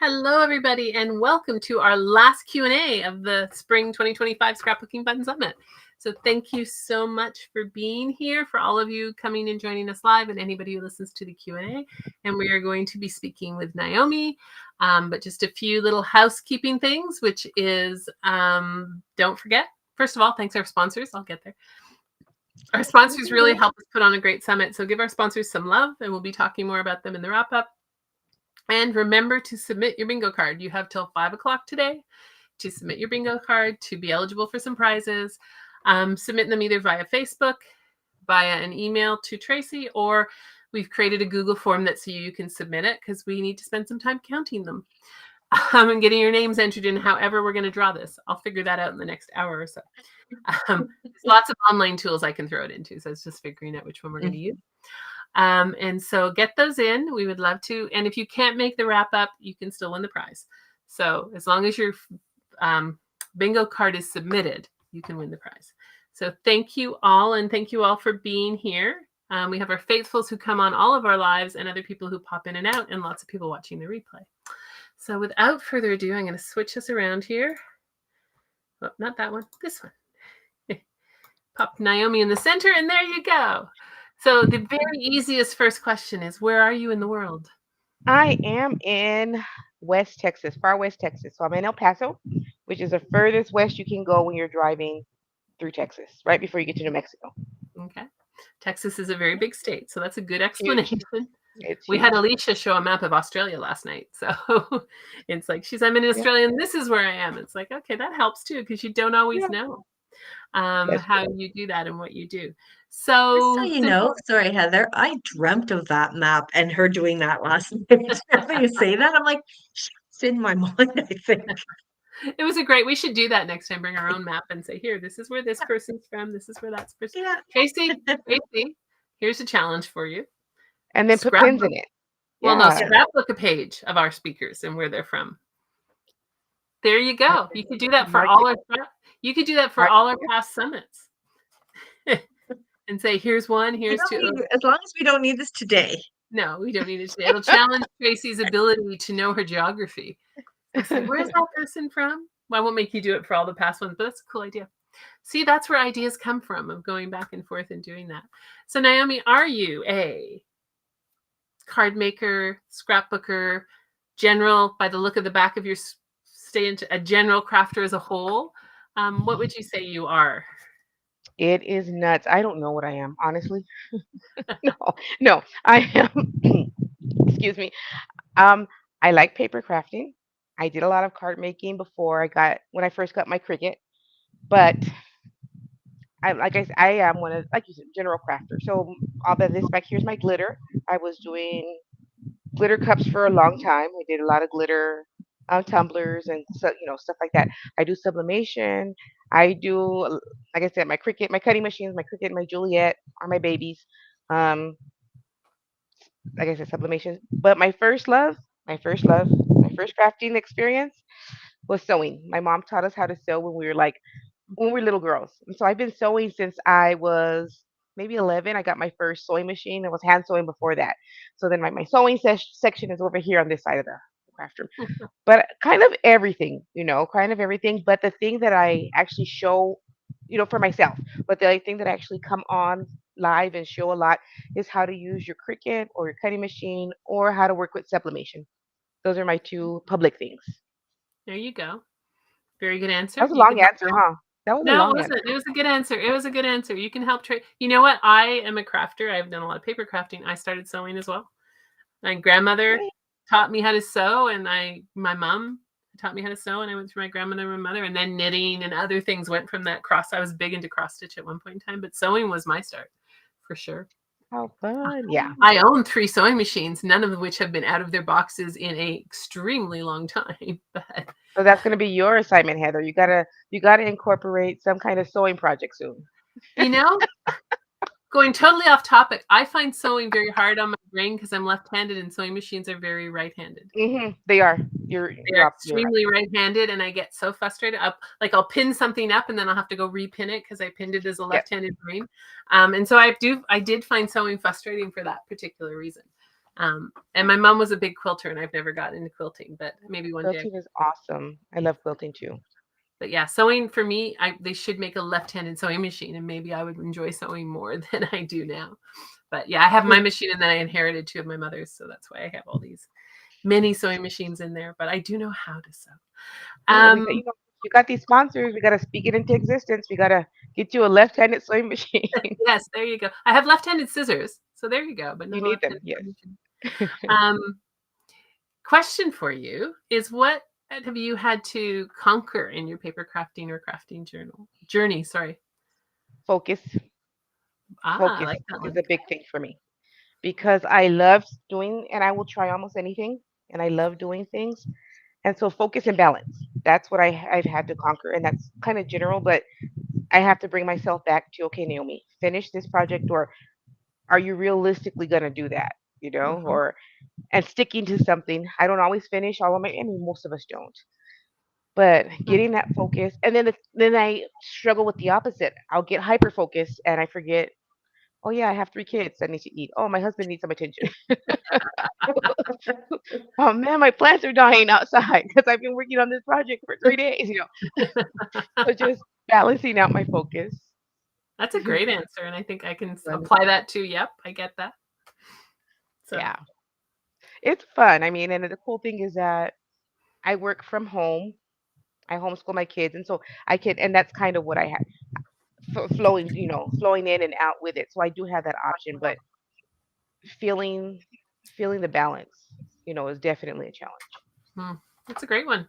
Hello, everybody, and welcome to our last Q&A of the Spring 2025 Scrapbooking Fun Summit. So thank you so much for being here, for all of you coming and joining us live, and anybody who listens to the Q&A. And we are going to be speaking with Naomi, but just a few little housekeeping things, which is, don't forget, first of all, thanks our sponsors. I'll get there. Our sponsors really help us put on a great summit. So give our sponsors some love, and we'll be talking more about them in the wrap-up. And remember to submit your bingo card. You have till 5 o'clock today to submit your bingo card to be eligible for some prizes. Submit them either via Facebook, via an email to Tracy, or we've created a Google form that so you can submit it because we need to spend some time counting them and getting your names entered in however we're going to draw this. I'll figure that out in the next hour or so. There's lots of online tools I can throw it into, so it's just figuring out which one we're going to use. And so get those in. We would love to. And if you can't make the wrap up, you can still win the prize. So as long as your bingo card is submitted, you can win the prize. So thank you all. And thank you all for being here. We have our faithfuls who come on all of our lives and other people who pop in and out and lots of people watching the replay. So without further ado, I'm going to switch this around here. Oh, not that one, this one. Pop Naomi in the center and there you go. So the very easiest first question is, where are you in the world? I am in West Texas, far West Texas. So I'm in El Paso, which is the furthest west you can go when you're driving through Texas, right before you get to New Mexico. Okay. Texas is a very big state, so that's a good explanation. We Huge. had Alicia show a map of Australia last night. So it's like, I'm in Australia and this is where I am. It's like, okay, that helps too, because you don't always know how you do that and what you do. So you know, sorry, Heather, I dreamt of that map and her doing that last night. After you say that, I'm like, it's in my mind, I think. It was a great, we should do that next time, bring our own map and say, here, this is where this person's from, this is where that's person. Yeah. Tracy, here's a challenge for you. And then put pins in it. Well, no, scrapbook a page of our speakers and where they're from. There you go. You could do that for all our past summits. And say, here's one, here's two. As long as we don't need this today. No, we don't need it today. It'll challenge Tracy's ability to know her geography. Say, where's that person from? Well, I won't make you do it for all the past ones, but that's a cool idea. See, that's where ideas come from, of going back and forth and doing that. So Naomi, are you a card maker, scrapbooker, general, by the look of the back of your a general crafter as a whole? What would you say you are? It is nuts. I don't know what I am, honestly. No, I am. Excuse me. I like paper crafting. I did a lot of card making when I first got my Cricut, but I am one of, like you said, general crafter. So all of this back here's my glitter. I was doing glitter cups for a long time. I did a lot of glitter tumblers and stuff like that. I do sublimation. I do, like I said, my Cricut, my cutting machines, my Cricut, my Juliet are my babies. Um, like I said, sublimation. But my first crafting experience was sewing. My mom taught us how to sew when we were little girls. And so I've been sewing since I was maybe 11. I got my first sewing machine. I was hand sewing before that. So then my sewing section is over here on this side of the craft room. But kind of everything. But the thing that I actually show, for myself, but the thing that I actually come on live and show a lot is how to use your Cricut or your cutting machine or how to work with sublimation. Those are my two public things. There you go. Very good answer. That was a long answer, huh? That was a long answer. It was a good answer. It was a good answer. You can help trade. You know what? I am a crafter. I've done a lot of paper crafting. I started sewing as well. My grandmother taught me how to sew, and my mom taught me how to sew, and I went through my grandmother and my mother, and then knitting and other things went from that cross. I was big into cross stitch at one point in time, but sewing was my start for sure. How fun. Yeah. I own 3 sewing machines, none of which have been out of their boxes in an extremely long time. But so that's going to be your assignment, Heather. You gotta incorporate some kind of sewing project soon. Going totally off topic, I find sewing very hard on my brain because I'm left-handed and sewing machines are very right-handed. Mm-hmm. They are. They're extremely right-handed, and I get so frustrated. I'll pin something up and then I'll have to go repin it because I pinned it as a left-handed brain. And so I did find sewing frustrating for that particular reason. And my mom was a big quilter, and I've never gotten into quilting, but maybe one day. Quilting is awesome. I love quilting too. But yeah, sewing for me, they should make a left-handed sewing machine, and maybe I would enjoy sewing more than I do now. But yeah, I have my machine, and then I inherited two of my mother's, so that's why I have all these mini sewing machines in there. But I do know how to sew. Well, we got, you got these sponsors. We got to speak it into existence. We got to get you a left-handed sewing machine. Yes, there you go. I have left-handed scissors, so there you go. But You not a need them, left-handed yes. sewing machine. Question for you is, what have you had to conquer in your paper crafting or crafting journey? Sorry. Focus. I Focus like that is one. a big thing for me because I love doing, and I will try almost anything, and I love doing things. And so focus and balance. That's what I've had to conquer, and that's kind of general, but I have to bring myself back to, okay, Naomi, finish this project, or are you realistically gonna do that? You know, Mhm. or and sticking to something. I don't always finish all of my. I mean, most of us don't. But getting that focus, and then I struggle with the opposite. I'll get hyper focused, and I forget. Oh yeah, I have 3 kids that need to eat. Oh, my husband needs some attention. Oh man, my plants are dying outside because I've been working on this project for 3 days. So just balancing out my focus. That's a great answer, and I think I can Fun. apply that too. Yep, I get that. So, Yeah, it's fun. I mean, and the cool thing is that I work from home. I homeschool my kids, and so I can, and that's kind of what I had flowing, flowing in and out with it. So I do have that option, but feeling feeling the balance, is definitely a challenge. hmm, that's a great one.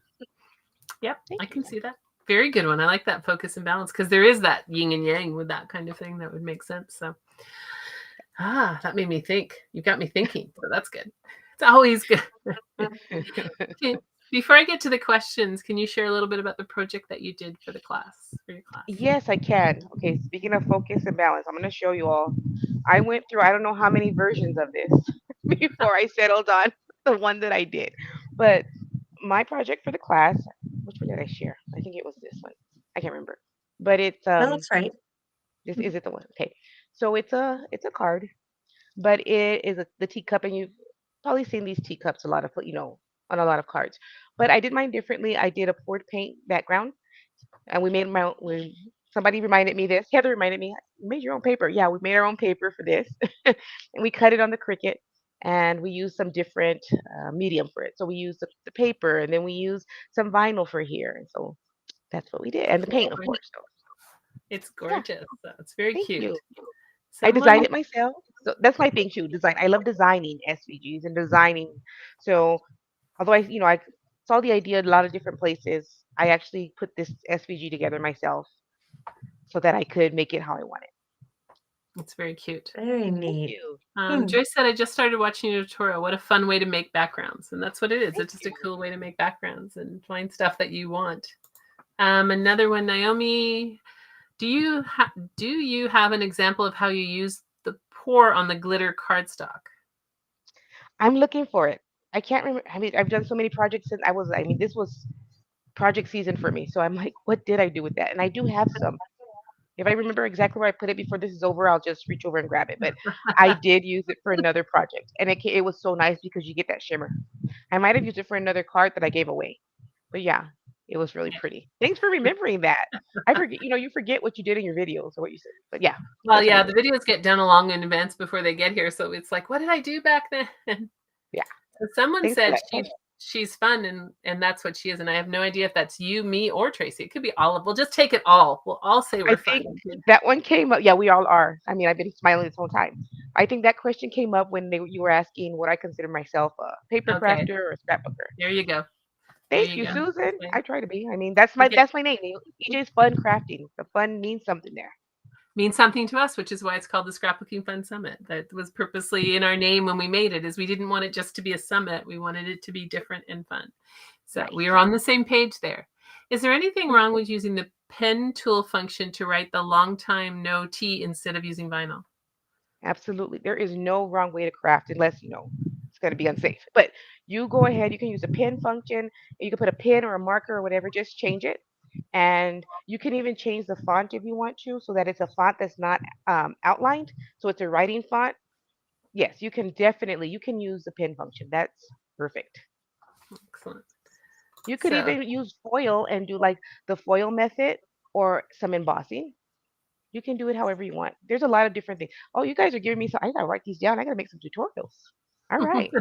Yep, Thank I you. can see that. Very good one. I like that focus and balance, because there is that yin and yang with that kind of thing. That would make sense. So, that made me think. You got me thinking. So that's good. It's always good. Okay, before I get to the questions, can you share a little bit about the project that you did for your class? Yes, I can. Okay, speaking of focus and balance, I'm going to show you all. I went through I don't know how many versions of this before I settled on the one that I did. But my project for the class, which one did I share? I think it was this one. I can't remember. But it's That looks right. this is it the one? Okay. So it's a card, but it is the teacup, and you've probably seen these teacups a lot of on a lot of cards. But I did mine differently. I did a poured paint background, and we made my own. Somebody reminded me this. Heather reminded me. You made your own paper. Yeah, we made our own paper for this, and we cut it on the Cricut, and we used some different medium for it. So we used the paper, and then we used some vinyl for here, and so that's what we did, and the paint, of course. So It's yeah, gorgeous. So it's very thank cute. you. I Someone, designed it myself. So that's my thing too. Design. I love designing SVGs and designing. So although I saw the idea in a lot of different places, I actually put this SVG together myself so that I could make it how I wanted. it's very cute. Very Thank neat. you. Hmm. Joyce said, I just started watching your tutorial. What a fun way to make backgrounds. And that's what it is. Thank It's just a you. cool way to make backgrounds and find stuff that you want. Another one, Naomi, do you have an example of how you use the pour on the glitter cardstock? I'm looking for it. I can't remember. I mean, I've done so many projects since I mean, this was project season for me. So I'm like, what did I do with that? And I do have some. If I remember exactly where I put it before this is over, I'll just reach over and grab it. But I did use it for another project, and it was so nice because you get that shimmer. I might have used it for another card that I gave away, but yeah, it was really pretty. Thanks for remembering that. I forget, you forget what you did in your videos or what you said, but yeah, Well, that's what I yeah, the did. videos get done along in advance before they get here. So it's like, what did I do back then? Yeah, So someone thanks for said that. she's fun, and that's what she is. And I have no idea if that's you, me, or Tracy. It could be all of. We'll just take it all. We'll all say I we're fun. think that one came up. Yeah, we all are. I mean, I've been smiling this whole time. I think that question came up when you were asking what I consider myself a paper Okay, crafter or a scrapbooker. there you go. There Thank you you, go. Susan. Okay. I try to be. I mean, that's my Okay. that's my name. EJ's Fun Crafting. The fun means something there. Means something to us, which is why it's called the Scrapbooking Fun Summit. That was purposely in our name when we made it, is we didn't want it just to be a summit. We wanted it to be different and fun. So Right. we are on the same page there. Is there anything wrong with using the pen tool function to write the long time no T instead of using vinyl? Absolutely. There is no wrong way to craft unless it's going to be unsafe. But you go ahead, you can use a pen function, you can put a pen or a marker or whatever, just change it. And you can even change the font if you want to so that it's a font that's not outlined. So it's a writing font. Yes, you can definitely, you can use the pin function. That's perfect. Excellent. You could So even use foil and do like the foil method or some embossing. You can do it however you want. There's a lot of different things. Oh, you guys are giving me some. I gotta write these down. I gotta make some tutorials. All right.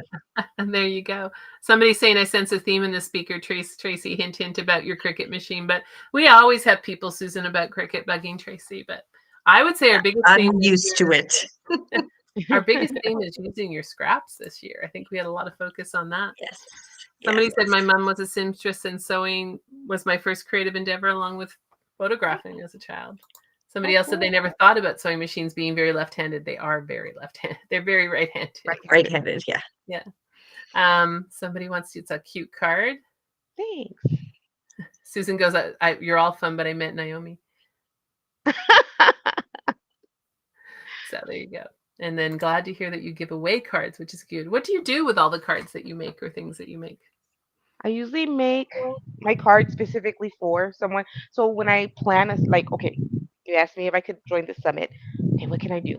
and there you go. Somebody's saying I sense a theme in the speaker, Tracy, hint, hint about your Cricut machine. But we always have people, Susan, about Cricut bugging Tracy. But I would say our biggest theme I'm used to it. our biggest theme is using your scraps this year. I think we had a lot of focus on that. Yes. Somebody said my mom was a seamstress and sewing was my first creative endeavor along with photographing as a child. Somebody else said they never thought about sewing machines being very left-handed. They are very left-handed. They're very right-handed. Right-handed, yeah. Yeah. Somebody wants to, it's a cute card. Thanks. Susan goes, you're all fun, but I meant Naomi. So there you go. And then glad to hear that you give away cards, which is good. What do you do with all the cards that you make or things that you make? I usually make my card specifically for someone. So when I plan a like, okay, you asked me if I could join the summit. Okay, what can I do?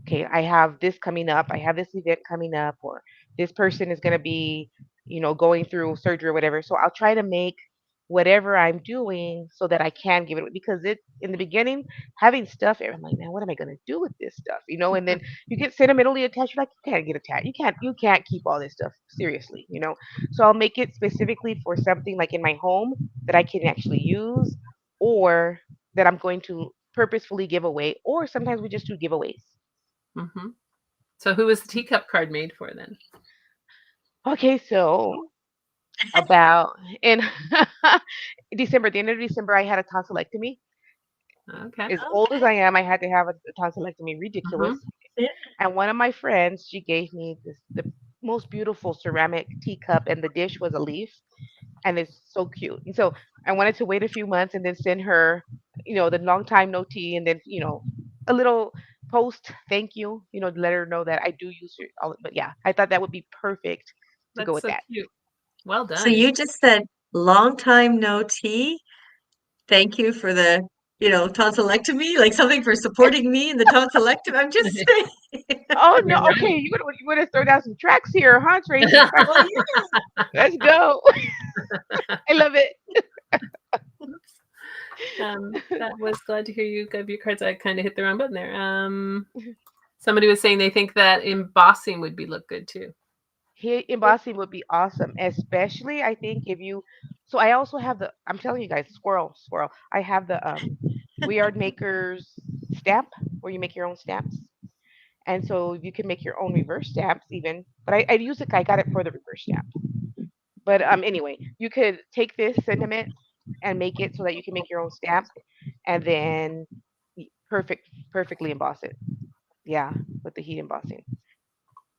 Okay, I have this coming up. I have this event coming up, or this person is going to be, going through surgery or whatever. So I'll try to make whatever I'm doing so that I can give it away. Because it in the beginning, having stuff, I'm like, man, what am I going to do with this stuff? And then you get sentimentally attached. You're like, you can't get attached. You can't keep all this stuff seriously. So I'll make it specifically for something like in my home that I can actually use, or that I'm going to purposefully give away, or sometimes we just do giveaways. Mm-hmm. So who was the teacup card made for then? Okay, so about in December, the end of December, I had a tonsillectomy. Okay. As old as I am, I had to have a tonsillectomy. Ridiculous. Mm-hmm. Yeah. And one of my friends, she gave me the most beautiful ceramic teacup, and the dish was a leaf, and it's so cute. And so I wanted to wait a few months and then send her, the long time no tea, and then a little post thank you, to let her know that I do use it. But yeah, I thought that would be perfect to go That's with so that. cute. Well So done. you just said long time no tea. Thank you for the, tonsillectomy, like something for supporting me in the tonsillectomy. I'm just saying. Oh no, You're okay, right. you would have thrown out some tracks here, huh, Tracy? Well, yeah. Let's go. I love it. That was glad to hear you gave your cards. I kind of hit the wrong button there. Somebody was saying they think that embossing would be look good too. Embossing would be awesome, especially I think if you. So I also have the. I'm telling you guys, squirrel. I have the We Are Makers stamp where you make your own stamps, and so you can make your own reverse stamps even. But I use it. I got it for the reverse stamp. But anyway, you could take this sentiment and make it so that you can make your own stamp, and then perfectly emboss it. Yeah, with the heat embossing,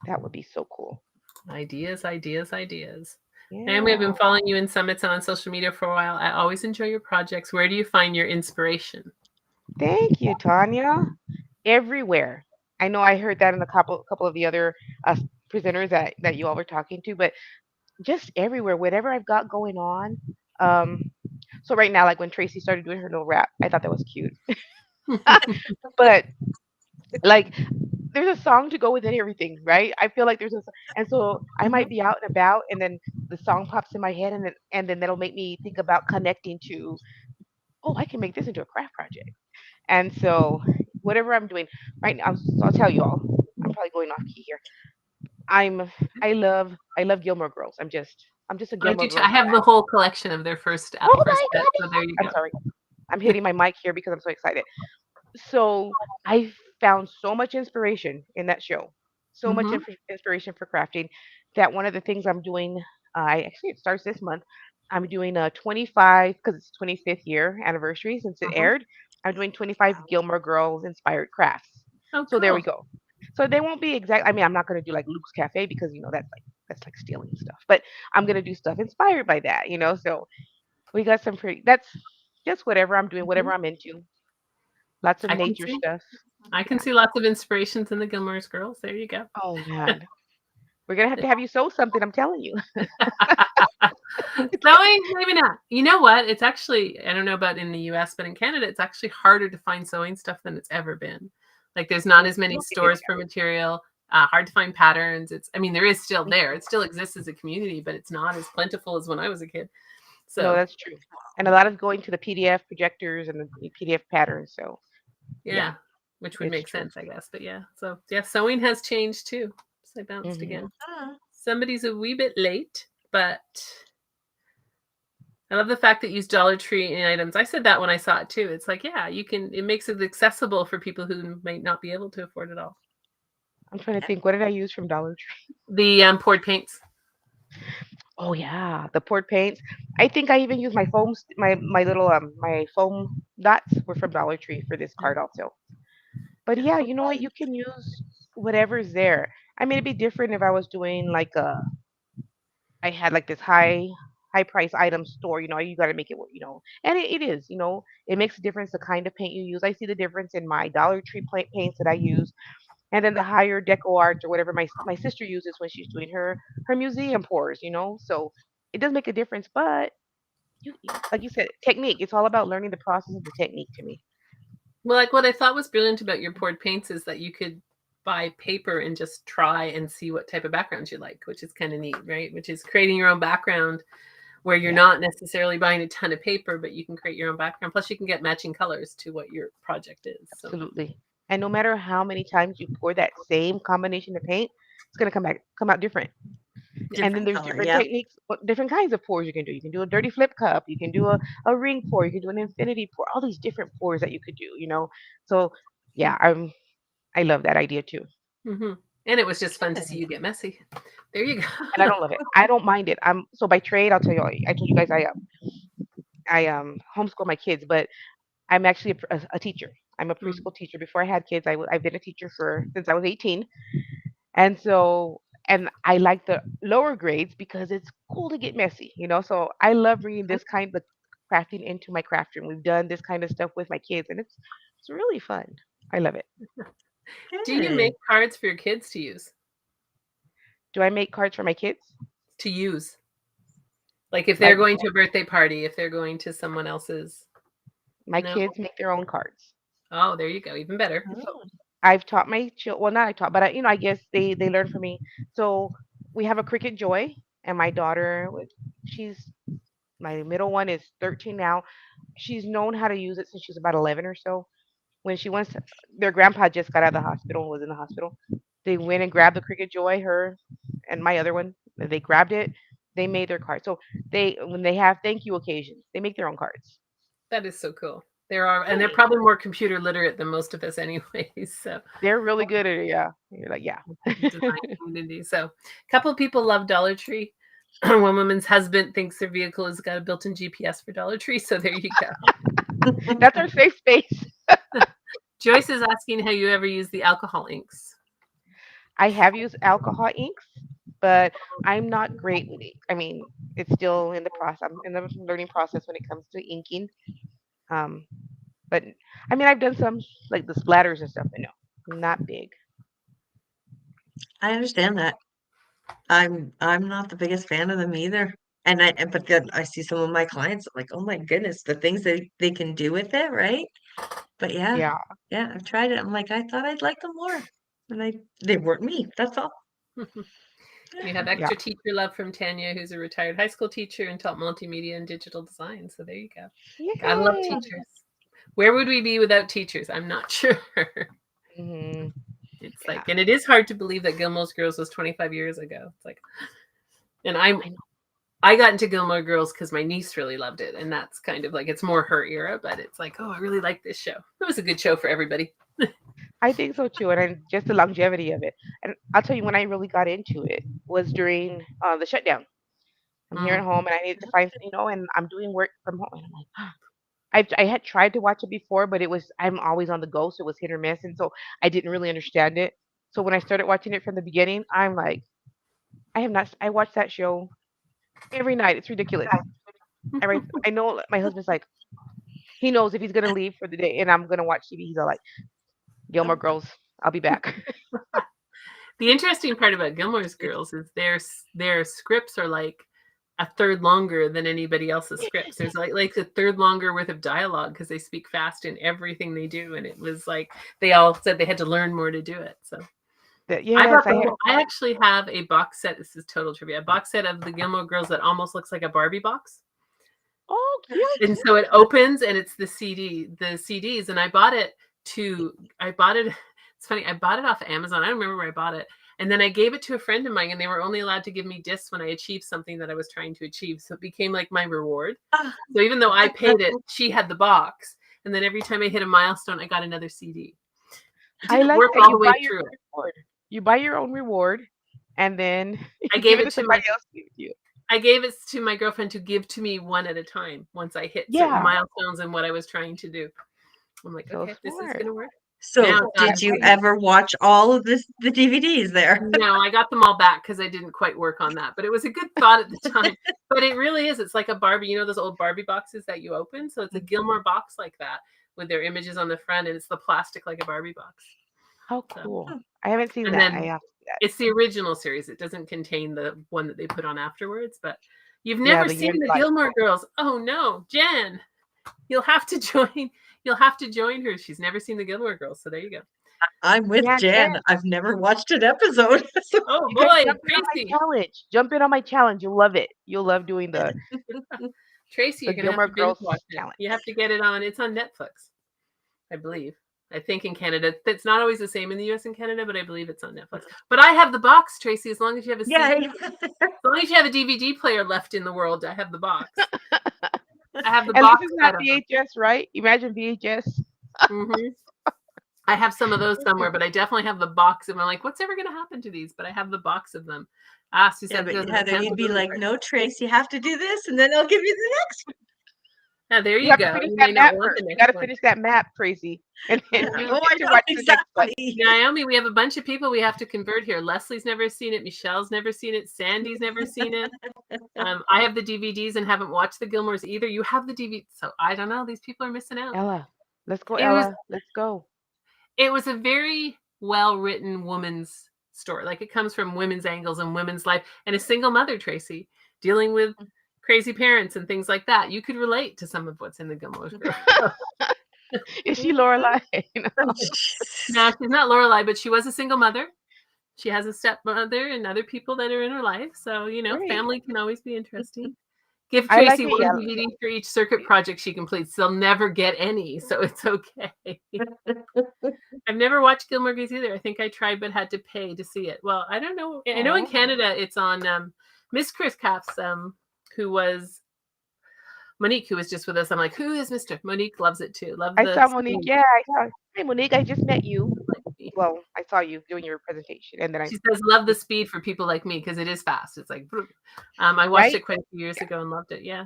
that would be so cool. Ideas, ideas, ideas. And we have Yeah. been following you in summits and on social media for a while. I always enjoy your projects. Where do you find your inspiration? Thank you, Tanya. Everywhere. I know I heard that in a couple of the other uh, presenters that you all were talking to, but just everywhere, whatever I've got going on. Um, so right now, like when Tracy started doing her little rap, I thought that was cute. But like, there's a song to go with everything, right? I feel like and so I might be out and about, and then the song pops in my head, and then that'll make me think about connecting to, oh, I can make this into a craft project. And so whatever I'm doing right now, I'll tell you all. I'm probably going off key here. I'm I love Gilmore Girls. I'm just a I Gilmore do. Girls I have the fan. whole collection of their first Oh first my set. So there you god! I'm go. sorry. I'm hitting my mic here because I'm so excited. So I found so much inspiration in that show. So much Mm-hmm. inspiration for crafting that one of the things I'm doing, I actually it starts this month. I'm doing a 25 because it's 25th year anniversary since it Mm-hmm. aired. I'm doing 25 Gilmore Girls inspired crafts. Oh, So there we cool. go. So they won't be exact. I mean, I'm not going to do like Luke's Cafe because that's like stealing stuff. But I'm going to do stuff inspired by that. So we got some pretty. That's just whatever I'm doing, Mhm. whatever I'm into. Lots of I can nature see. stuff. I can Yeah. see lots of inspirations in the Gilmore's girls. There you go. Oh man, we're gonna have to have you sew something. I'm telling you. Sewing, maybe not. You know what? It's actually, I don't know about in the US, but in Canada, it's actually harder to find sewing stuff than it's ever been. Like there's not as many It is. stores for material. hard to find patterns. I mean, there is still there. It still exists as a community, but it's not as plentiful as when I was a kid. No, So that's true. And a lot is going to the PDF projectors and the PDF patterns. So yeah, yeah, which would it's make true. sense, I guess. But yeah, so yeah, sewing has changed too. So I bounced Hmm. again. Ah, Somebody's a wee bit late, but I love the fact that you use Dollar Tree items. I said that when I saw it too. It's like, yeah, you can. It makes it accessible for people who might not be able to afford it all. I'm trying to yeah. think. What did I use from Dollar Tree? The poured paints. Oh yeah, the poured paints. I think I even used my foam, my little my foam dots were from Dollar Tree for this card also. But yeah, you know what? You can use whatever's there. I mean, it'd be different if I was doing like I had like this high price item store. You got to make it work. And it is. It makes a difference the kind of paint you use. I see the difference in my Dollar Tree paints that I use, and then the higher deco art or whatever my sister uses when she's doing her museum pours. So it does make a difference. But like you said, technique. It's all about learning the process of the technique to me. Well, like what I thought was brilliant about your poured paints is that you could buy paper and just try and see what type of backgrounds you like, which is kind of neat, right? Which is creating your own background where you're Yeah, not necessarily buying a ton of paper, but you can create your own background. Plus, you can get matching colors to what your project is. So, absolutely. And no matter how many times you pour that same combination of paint, it's gonna come out different. And then Different there's color. different Yep. techniques, different kinds of pours you can do. You can do a dirty flip cup, you can do a ring pour, you can do an infinity pour, all these different pours that you could do. So yeah, I love that idea too. mhm. And it was just fun to see Good. you get messy. There you And I go. don't love it. I don't mind it. I'm so by trade, I'll tell you, I told you guys I homeschool my kids, but I'm actually a teacher. I'm a Mm. preschool teacher. Before I had kids, I've been a teacher for since I was 18. And so, and I like the lower grades because it's cool to get messy. So I love bringing this kind of crafting into my craft room. We've done this kind of stuff with my kids, and it's really fun. I love it. Do you make Good. cards for your kids to use? Do I make cards for my kids? To use? Like if they're Like going to a birthday party, if they're going to someone else's. my No? kids make their own cards. Oh, there you go. Even better. So Oh, I've taught my children. Well, not I taught, but I guess they learn from me. So we have a Cricut Joy, and my daughter, she's my middle one is 13 now. She's known how to use it since she was about 11 or so. When she wants their grandpa just got out of the hospital, was in the hospital. They went and grabbed the Cricut Joy, her and my other one. They grabbed it. They made their cards. So when they have thank you occasions, they make their own cards. That is so cool. There are, and they're good. probably more computer literate than most of us, anyways. So, They're really good at it. Yeah, you're like, yeah. design community. So, a couple of people love Dollar Tree. One woman's husband thinks their vehicle has got a built-in GPS for Dollar Tree. So there you go. That's our safe space. Joyce is asking how you ever use the alcohol inks. I have used alcohol inks, but I'm not great with it. I mean, it's still in the process. I'm in the learning process when it comes to inking. Um, but I mean, I've done some like the splatters and stuff, but no, not big. I understand that. I'm not the biggest fan of them either. But then I see some of my clients, I'm like, oh my goodness, the things they can do with it, right? But yeah, Yeah, yeah, I've tried it. I'm like, I thought I'd like them more. And they weren't me. That's all. We have yeah. extra teacher love from Tanya, who's a retired high school teacher and taught multimedia and digital design. So there you go. Gotta love Yay! teachers. Where would we be without teachers? I'm not sure. Hmm. It's Yeah, like, and it is hard to believe that Gilmore Girls was 25 years ago. It's like, and I know. I got into Gilmore Girls because my niece really loved it, and that's kind of like it's more her era. But it's like, oh, I really like this show. It was a good show for everybody. I think so too, and then just the longevity of it. And I'll tell you when I really got into it was during the shutdown. I'm here Mm. at home and I needed to find, and I'm doing work from home, and I'm like, I had tried to watch it before, but I'm always on the go, so it was hit or miss, and so I didn't really understand it. So when I started watching it from the beginning, I'm like, I have not. I watch that show every night. It's ridiculous. I know my husband's like, he knows if he's gonna leave for the day and I'm gonna watch TV, he's all like, Gilmore Girls, I'll be back. The interesting part about Gilmore's Girls is their scripts are like a third longer than anybody else's scripts. There's like a third longer worth of dialogue because they speak fast in everything they do, and it was like they all said they had to learn more to do it. So Yes, I had. I actually have a box set. This is total trivia. A box set of the Gilmore Girls that almost looks like a Barbie box. Oh, cute. And so it opens and it's the CDs. And I bought it. It's funny. I bought it off Amazon. I don't remember where I bought it. And then I gave it to a friend of mine, and they were only allowed to give me discs when I achieved something that I was trying to achieve. So it became like my reward. So even though I paid it, she had the box. And then every time I hit a milestone, I got another CD. It I didn't like work that all you the way buy your through. own reward. You buy your own reward, and then I you gave give it it to to my somebody else to give it to you. I gave it to my girlfriend to give to me one at a time once I hit certain Yeah, milestones in what I was trying to do. I'm like, so okay, this is smart. gonna work. Now So, it's on did you CD. ever watch all of the DVDs there? No, I got them all back because I didn't quite work on that. But it was a good thought at the time. But it really is. It's like a Barbie, you know, those old Barbie boxes that you open. So it's a Gilmore box like that with their images on the front, and it's the plastic like a Barbie box. How So, cool. I haven't seen and that. I then have to see that. it's the original series. It doesn't contain the one that they put on afterwards. But you've Yeah, never the year seen in the life. Gilmore Girls. Oh no, Jen. You'll have to join. You'll have to join her. She's never seen the Gilmore Girls, so there you go. I'm with Yeah, Jen. Jen, I've never watched an episode. So Oh you guys boy, jump in on my Tracy. challenge. Jump in on my challenge. You'll love it. You'll love doing Tracy, the you're gonna have Gilmore to binge Girls watch it. challenge. You have to get it on. It's on Netflix, I believe. I think in Canada. It's not always the same in the US and Canada, but I believe it's on Netflix. But I have the box, Tracy, as long as you have a yeah, CD. As long as you have a DVD player left in the world, I have the box. I have the At least box it's set not of them. VHS, right? Imagine VHS. Hmm. I have some of those somewhere, but I definitely have the box. And I'm like, what's ever going to happen to these? But I have the box of them. Ah, yeah. Suzette But doesn't Heather, you'd cancel be the like, price. "No, Trace, you have to do this, and then I'll give you the next one." Now, there You you have to go. finish You may that not map want first. the You next got to one. finish that map, Tracy, and then Yeah. you Oh, get I to know watch the next one. exactly. Naomi, we have a bunch of people we have to convert here. Leslie's never seen it. Michelle's never seen it. Sandy's never seen it. I have the DVDs and haven't watched the Gilmores either. You have the DVD, so I don't know. These people are missing out. Ella, let's go, It was Ella. Let's go. it was a very well written woman's story. Like it comes from women's angles and women's life, and a single mother, Tracy, dealing with crazy parents and things like that. You could relate to some of what's in the Gilmore Girls. Is she Lorelai? Now she's not Lorelai, but she was a single mother. She has a stepmother and other people that are in her life. So, Great. family can always be interesting. Give I like Tracy it. one Yeah. DVD for each circuit project she completes. They'll never get any, so it's okay. I've never watched Gilmore Girls either. I think I tried but had to pay to see it. Well, I don't know. I know in Aw. Canada it's on Miss Chris Caps, who was Monique, who was just with us. I'm like, who is Mr. Monique? Loves it too. Love I the saw Monique. Yeah, I saw. Hey, Monique, I just met you. Well, I saw you doing your presentation, and then I, She says, love the speed for people like me because it is fast. It's like, I watched right? it quite a few years ago and loved it. Yeah.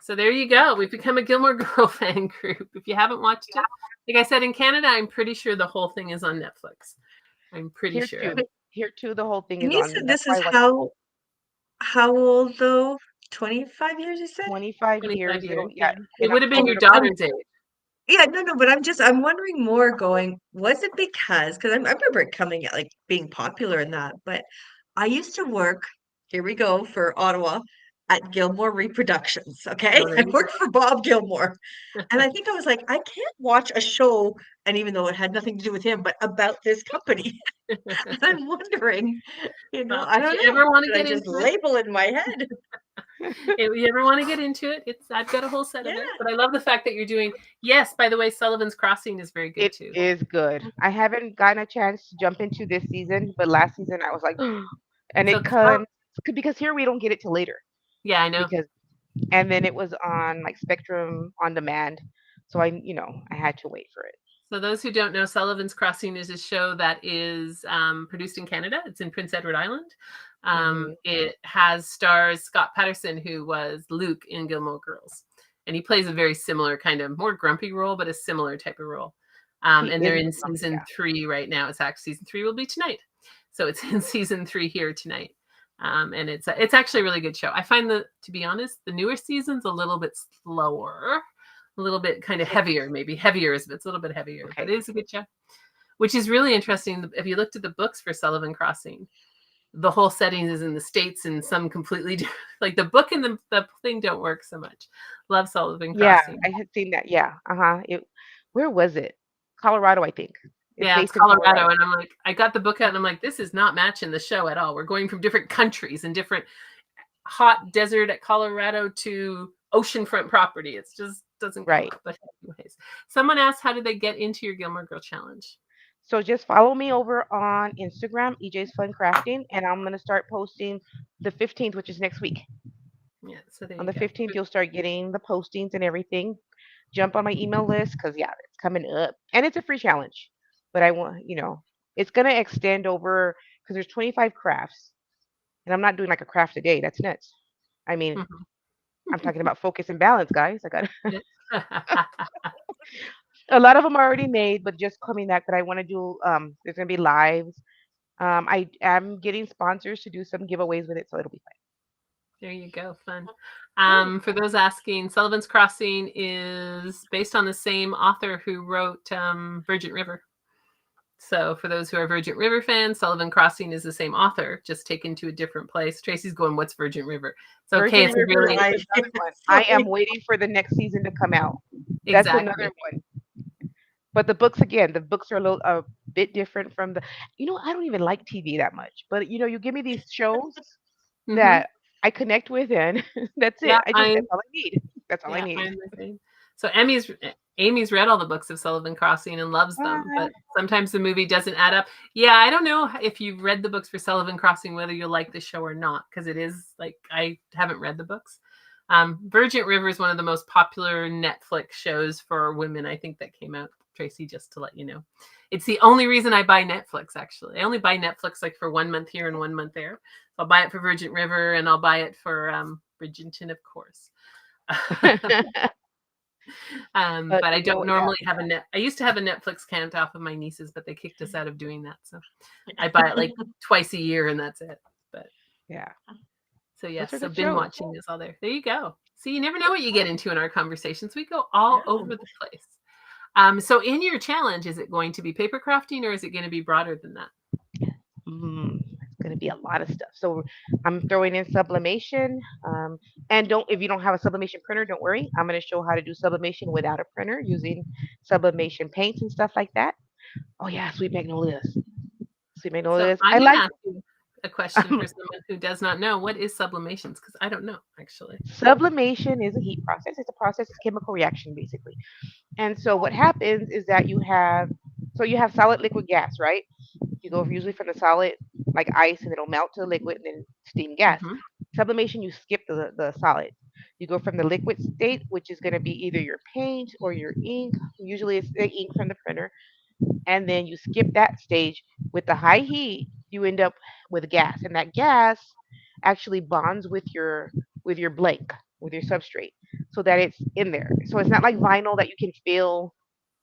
So there you go. We've become a Gilmore Girl fan group. If you haven't watched it, like I said, in Canada, I'm pretty sure the whole thing is on Netflix. I'm pretty Here sure. too. Here too. The whole thing And is you on. said That's this why is I watched how old though? 25 years, you said? 25 25 years years. in. Yeah, Yeah. It in would have been October. your daughter's age. Yeah, no, but I'm wondering more going, was it because I remember it coming like being popular in that, but I used to work, here we go, for Ottawa at Gilmore Reproductions, okay? Oh, there I you worked for Bob Gilmore. And I think I was like, I can't watch a show, and even though it had nothing to do with him, but about this company. go. And I'm wondering, Well, I if don't you know, ever want to did I get just into it, label it in my head? if you ever want to get into it, I've got a whole set of Yeah. it. But I love the fact that you're doing. Yes, by the way, Sullivan's Crossing is very good It too. is good. I haven't gotten a chance to jump into this season, but last season I was like, and So, it comes because here we don't get it till later yeah, I know. because, and then it was on like Spectrum on demand, so I had to wait for it. So those who don't know, Sullivan's Crossing is a show that is produced in Canada. It's in Prince Edward Island. Hmm. It has stars Scott Patterson, who was Luke in Gilmore Girls. And he plays a very similar kind of more grumpy role, but a similar type of role. He And is they're a in drunk, season yeah. 3 right now. It's actually season 3 will be tonight. So it's in season 3 here tonight. And it's actually a really good show. I find to be honest, the newer season's a little bit slower, a little bit kind of heavier, maybe heavier it's a little bit heavier, Okay. but it is a good show, which is really interesting. If you looked at the books for Sullivan Crossing, the whole setting is in the States and some completely different, like the book and the thing don't work so much. Love Sullivan Yeah, Crossing. I had seen that. Yeah. Where was it? Colorado, I think. It's Yeah, it's based in Colorado. Colorado. And I'm like, I got the book out and I'm like, this is not matching the show at all. We're going from different countries and different hot desert at Colorado to oceanfront property. It just doesn't come Right. up. But anyways, someone asked, how did they get into your Gilmore Girl challenge? So just follow me over on Instagram, EJ's Fun Crafting, and I'm gonna start posting the 15th, which is next week. Yeah, so there On you the go. 15th, you'll start getting the postings and everything. Jump on my email list because yeah, it's coming up, and it's a free challenge. But I want it's gonna extend over because there's 25 crafts, and I'm not doing like a craft a day. That's nuts. I mean, Mhm. I'm talking about focus and balance, guys. I got Yeah. a lot of them are already made, but just coming back. But I want to do. There's gonna be lives. I am getting sponsors to do some giveaways with it, so it'll be There you go. Fun. fun. For those asking, Sullivan's Crossing is based on the same author who wrote Virgin River. So for those who are Virgin River fans, Sullivan Crossing is the same author, just taken to a different place. Tracy's going, what's Virgin River? It's okay. Virgin It's a River really is I another one. I am sorry. waiting for the next season to come out. That's exactly. another one. But the books again, the books are a bit different from the. I don't even like TV that much, but you give me these shows Mm-hmm. that I connect with, and that's Yeah, it. That's all I need. That's all I need. I'm the same. So Amy's read all the books of Sullivan Crossing and loves them, Ah, but sometimes the movie doesn't add up. Yeah, I don't know if you've read the books for Sullivan Crossing whether you'll like the show or not, because it is like I haven't read the books. Virgin River is one of the most popular Netflix shows for women, I think, that came out, Tracy, just to let you know. It's the only reason I buy Netflix, actually. I only buy Netflix like for 1 month here and 1 month there. I'll buy it for Virgin River and I'll buy it for Bridgerton, of course. but But I don't yeah, normally have a net. I used to have a Netflix count off of my nieces, but they kicked us out of doing that. So I buy it like twice a year and that's it. But yeah, so those yes, are so good binge shows. watching is all there. There you go. See, you never know what you get into in our conversations. We go all over No. the place. So in your challenge, is it going to be paper crafting or is it going to be broader than that? It's gonna be a lot of stuff. So I'm throwing in sublimation. And don't if you don't have a sublimation printer, don't worry. I'm gonna show how to do sublimation without a printer using sublimation paints and stuff like that. Oh yeah, sweet magnolias. Sweet So magnolias. I'm I going to like ask you a question for someone who does not know. What is sublimations? Because I don't know, actually. sublimation is a heat process. It's a process, it's chemical reaction basically. And so what happens is that you have solid liquid gas, right? You go usually from the solid like ice and it'll melt to liquid and then steam gas. Mm-hmm. Sublimation, you skip the solid. You go from the liquid state, which is going to be either your paint or your ink. Usually it's the ink from the printer. And then you skip that stage. With the high heat, you end up with gas. And that gas actually bonds with your blank, with your substrate, so that it's in there. So it's not like vinyl that you can feel.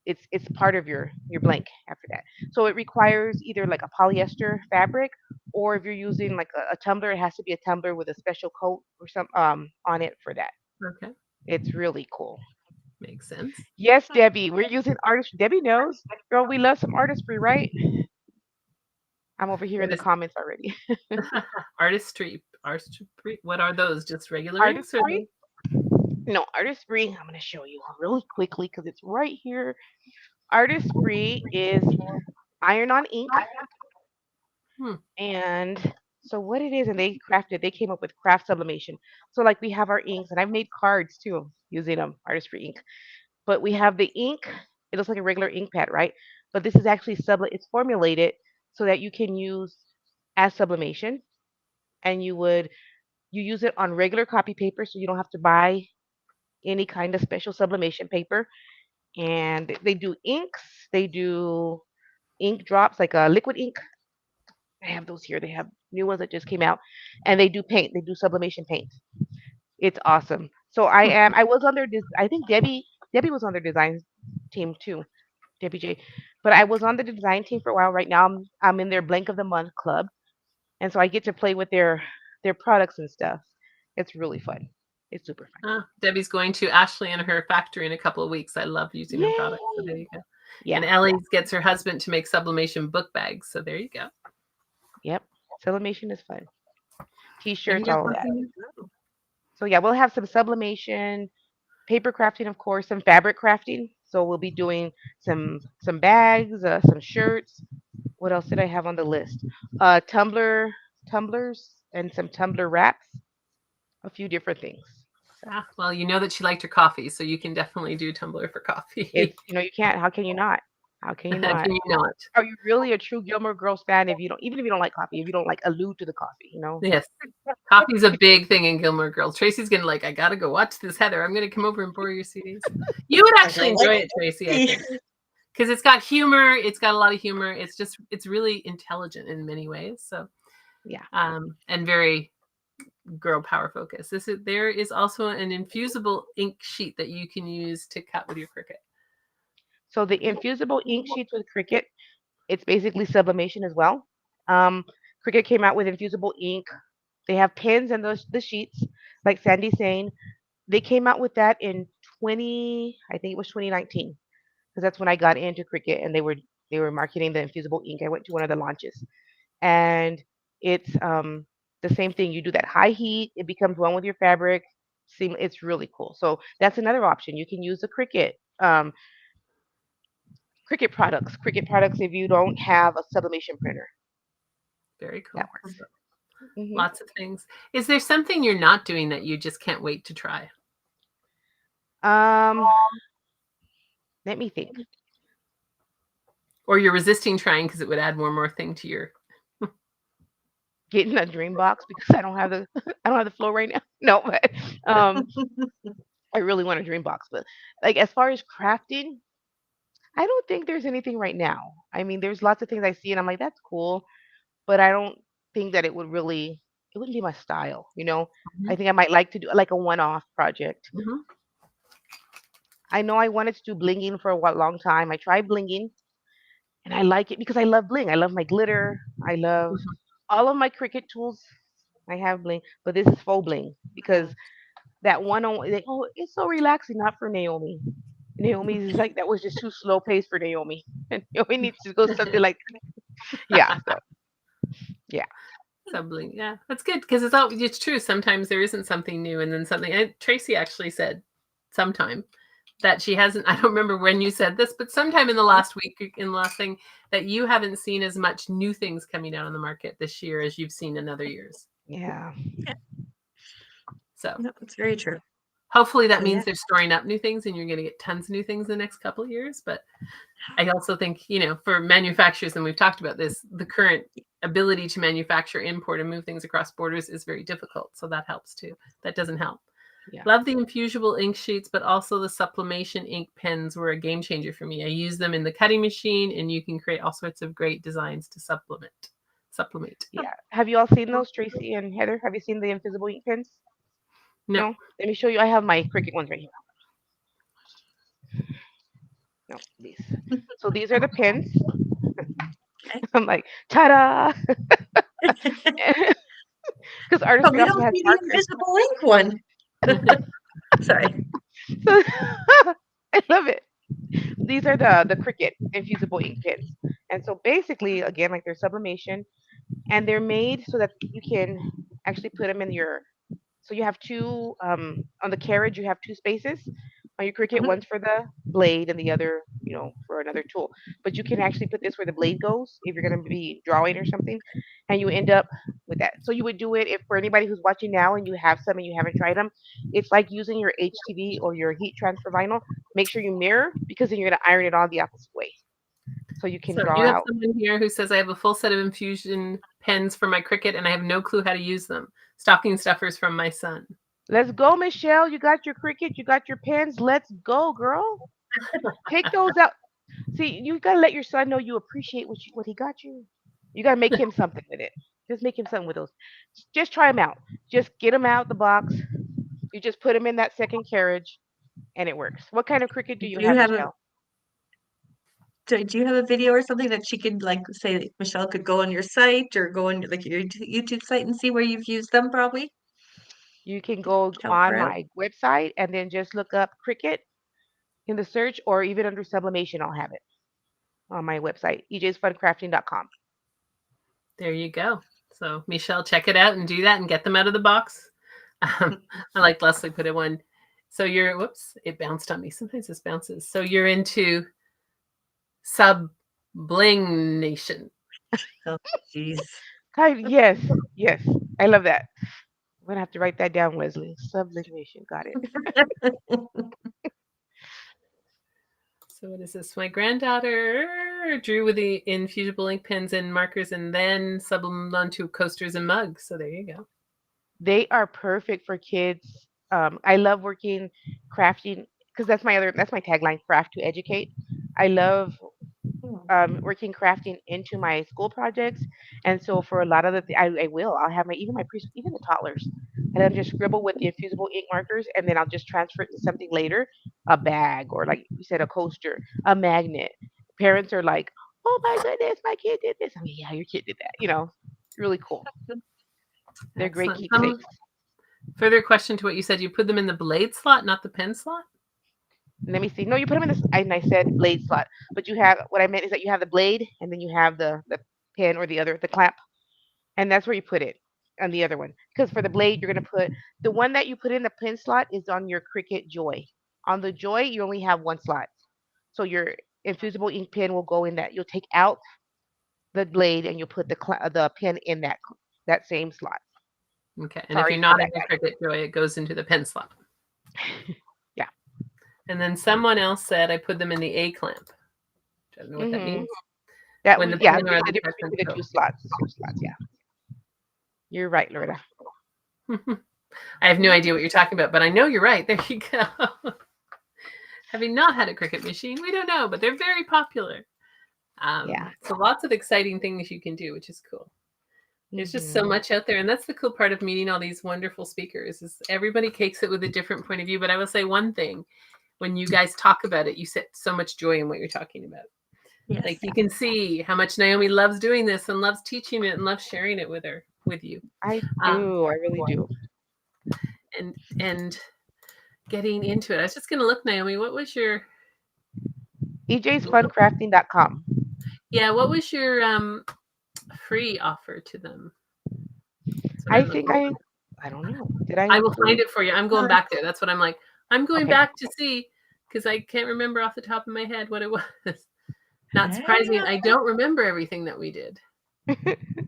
It's part of your blank after that. So it requires either like a polyester fabric, or if you're using like a tumbler, it has to be a tumbler with a special coat or some on it for that. Okay. It's really cool. Makes sense. Yes, Debbie, we're using artistry. Debbie knows, girl. We love some artistry, right? I'm over here in What the is comments already. artistry? Artistry. What are those? Just regular inks or Artistry? No, artistry. I'm gonna show you really quickly because it's right here. Artistry is iron on ink. hmm. And so what it is, and they came up with craft sublimation. So like we have our inks, and I've made cards too using artistry ink. But we have the ink. It looks like a regular ink pad, right? But this is actually it's formulated so that you can use as sublimation, and you use it on regular copy paper, so you don't have to buy any kind of special sublimation paper. And they do inks. They do ink drops, like a liquid ink. I have those here. They have new ones that just came out, and they do paint. They do sublimation paint. It's awesome. So I was on their. I think Debbie was on their design team too. Debbie J. But I was on the design team for a while. Right now I'm in their blank of the month club, and so I get to play with their products and stuff. It's really fun. It's super fun. Debbie's going to Ashley and her factory in a couple of weeks. I love using her products. So there Yay! you go. Yeah. And Ellie gets her husband to make sublimation book bags. So there you go. Yep. Sublimation is fun. And you T-shirts, got all of that. something to do. So yeah, we'll have some sublimation, paper crafting, of course, some fabric crafting. So we'll be doing some bags, some shirts. What else did I have on the list? Tumblers, and some tumbler wraps. A few different things. So Ah, well, you know that she liked her coffee, so you can definitely do Tumblr for coffee. it's you can't. How can you not? How can you How not? can you not? Are you really a true Gilmore Girls fan if you don't, even if you don't like coffee, if you don't like allude to the coffee, Yes. Coffee's a big thing in Gilmore Girls. Tracy's gonna like, I gotta go watch this, Heather. I'm gonna come over and borrow your CDs. You would I actually don't like enjoy it, Tracy, I tea. think. Because it's got humor, it's got a lot of humor. It's really intelligent in many ways. So Yeah. and very girl power focus. There is also an infusible ink sheet that you can use to cut with your Cricut. So the infusible ink sheets with Cricut, it's basically sublimation as well. Um, Cricut came out with infusible ink. They have pens and the sheets, like Sandy's saying. They came out with that in I think it was 2019, because that's when I got into Cricut and they were marketing the infusible ink. I went to one of the launches, and it's the same thing. You do that high heat, it becomes one with your fabric. It's really cool. So that's another option. You can use the Cricut products if you don't have a sublimation printer. Very That cool. works. So, Hmm. lots of things. Is there something you're not doing that you just can't wait to try? Um, Let me think. Or you're resisting trying because it would add one more thing to your Getting a dream box because I don't have the I don't have the flow right now. No, but I really want a dream box. But like as far as crafting, I don't think there's anything right now. I mean, there's lots of things I see and I'm like, that's cool, but I don't think that it wouldn't be my style. I Mhm, think I might like to do like a one-off project. mhm, I know I wanted to do blinging for a long time. I tried blinging and I like it because I love bling. I love my glitter. I love mhm. all of my Cricut tools. I have bling, but this is faux bling because that one on like, oh, it's so relaxing. Not for Naomi. Naomi's like that was just too slow paced for Naomi, and Naomi needs to go something like yeah. So yeah, Subling. Yeah, that's good because it's true. Sometimes there isn't something new, and then something. And Tracy actually said sometime that she hasn't. I don't remember when you said this, but sometime in the last week, in the last thing, that you haven't seen as much new things coming out on the market this year as you've seen in other years. yeah, So No, it's very true. hopefully that So yeah, means they're storing up new things, and you're going to get tons of new things in the next couple of years. But I also think, for manufacturers, and we've talked about this, the current ability to manufacture, import, and move things across borders is very difficult. So that helps too. That doesn't help. yeah, Love the infusible ink sheets, but also the sublimation ink pens were a game changer for me. I use them in the cutting machine, and you can create all sorts of great designs to supplement. yeah. Have you all seen those, Tracy and Heather? Have you seen the invisible ink pens? No. No. Let me show you. I have my Cricut ones right here. No, these. So these are the pens. okay. I'm like, ta-da! Because Artist But Way we also don't has see the markers. invisible ink one. Sorry. So I love it. These are the Cricut infusible ink pens. And so basically, again, like they're sublimation, and they're made so that you can actually put them in your. So you have two on the carriage. You have two spaces on your Cricut. Mhm. One's for the blade, and the other, for another tool. But you can actually put this where the blade goes if you're going to be drawing or something, and you end up with that. So you would do it if for anybody who's watching now and you have some and you haven't tried them. It's like using your HTV or your heat transfer vinyl. Make sure you mirror because then you're going to iron it on the opposite way, so you can So draw you have out. someone here who says I have a full set of infusion pens for my Cricut, and I have no clue how to use them. Stocking stuffers from my son. Let's go, Michelle. You got your Cricut. You got your pens. Let's go, girl. Take those out. See, you gotta let your son know you appreciate what he got you. You gotta make him something with it. Just make him something with those. Just try them out. Just get them out the box. You just put them in that second carriage, and it works. What kind of Cricut do you Do you have, have a Michelle? do you have a video or something that she could like say that Michelle could go on your site or go on like your YouTube site and see where you've used them probably? You can go Help on her out. my website and then just look up Cricut in the search, or even under sublimation. I'll have it on my website, ejsfuncrafting.com. There you go. So Michelle, check it out and do that and get them out of the box. I like Leslie put it one. So you're, whoops, it bounced on me. Sometimes this bounces. So you're into sublimation. Oh, jeez. Yes, yes. I love that. I'm gonna have to write that down, Wesley. Sublimation. Got it. So what is this? My granddaughter drew with the infusible ink pens and markers and then sublimed onto coasters and mugs. So there you go. They are perfect for kids. I love working crafting because that's my tagline, craft to educate. I love working crafting into my school projects, and so for a lot of I'll have my even the toddlers, and I'll just scribble with the infusible ink markers, and then I'll just transfer it to something later, a bag or like you said, a coaster, a magnet. Parents are like, "Oh my goodness, my kid did this." I mean, yeah, your kid did that. Really cool. They're great Excellent. Some keepsakes. further question to what you said. You put them in the blade slot, not the pen slot? Let me see. No, you put them in and I said blade slot, but you have what I meant is that you have the blade, and then you have the pin or the clamp, and that's where you put it on the other one. Because for the blade, you're gonna put the one that you put in the pin slot is on your Cricut Joy. On the Joy, you only have one slot, so your infusible ink pen will go in that. You'll take out the blade and you'll put the pin in that same slot. Okay. And if Sorry you're for not in that, the Cricut Joy, it goes into the pen slot. Yeah. And then someone else said I put them in the A clamp. I don't know what that Mm-hmm. means. When the pen or There's other a difference attachments between the two slots. Yeah, you're right, Loretta. go. I have no idea what you're talking about, but I know you're right. There you go. Having not had a Cricut machine, we don't know, but they're very popular. Yeah. So lots of exciting things you can do, which is cool. There's just so Mm-hmm. much out there, and that's the cool part of meeting all these wonderful speakers. Is everybody takes it with a different point of view. But I will say one thing: when you guys talk about it, you set so much joy in what you're talking about. Yes. Like you can see how much Naomi loves doing this and loves teaching it and loves sharing it with you. I Um, do. I really do. and getting into it. I was just gonna look, Naomi. What was your ejsfuncrafting.com. what was your free offer to them? That's what I I'm think looking. I don't know. Did I I will find include? it for you. I'm going back there. That's what I'm like. I'm going Okay. back to see because I can't remember off the top of my head what it was. Not Hang surprising. on. I don't remember everything that we did.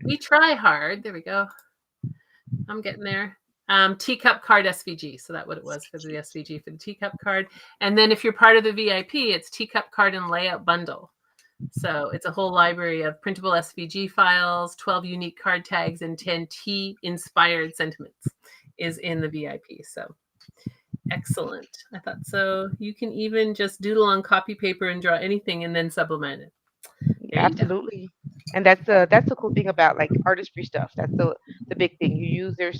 We try hard. There we go. I'm getting there. Teacup card SVG. So that's what it was for the SVG for the teacup card. And then if you're part of the VIP, it's teacup card and layout bundle. So it's a whole library of printable SVG files, 12 unique card tags, and 10 tea inspired sentiments is in the VIP. So excellent. I thought so. You can even just doodle on copy paper and draw anything and then sublimate it. There you go. Absolutely. And that's the cool thing about like artistry stuff. That's the big thing. You use their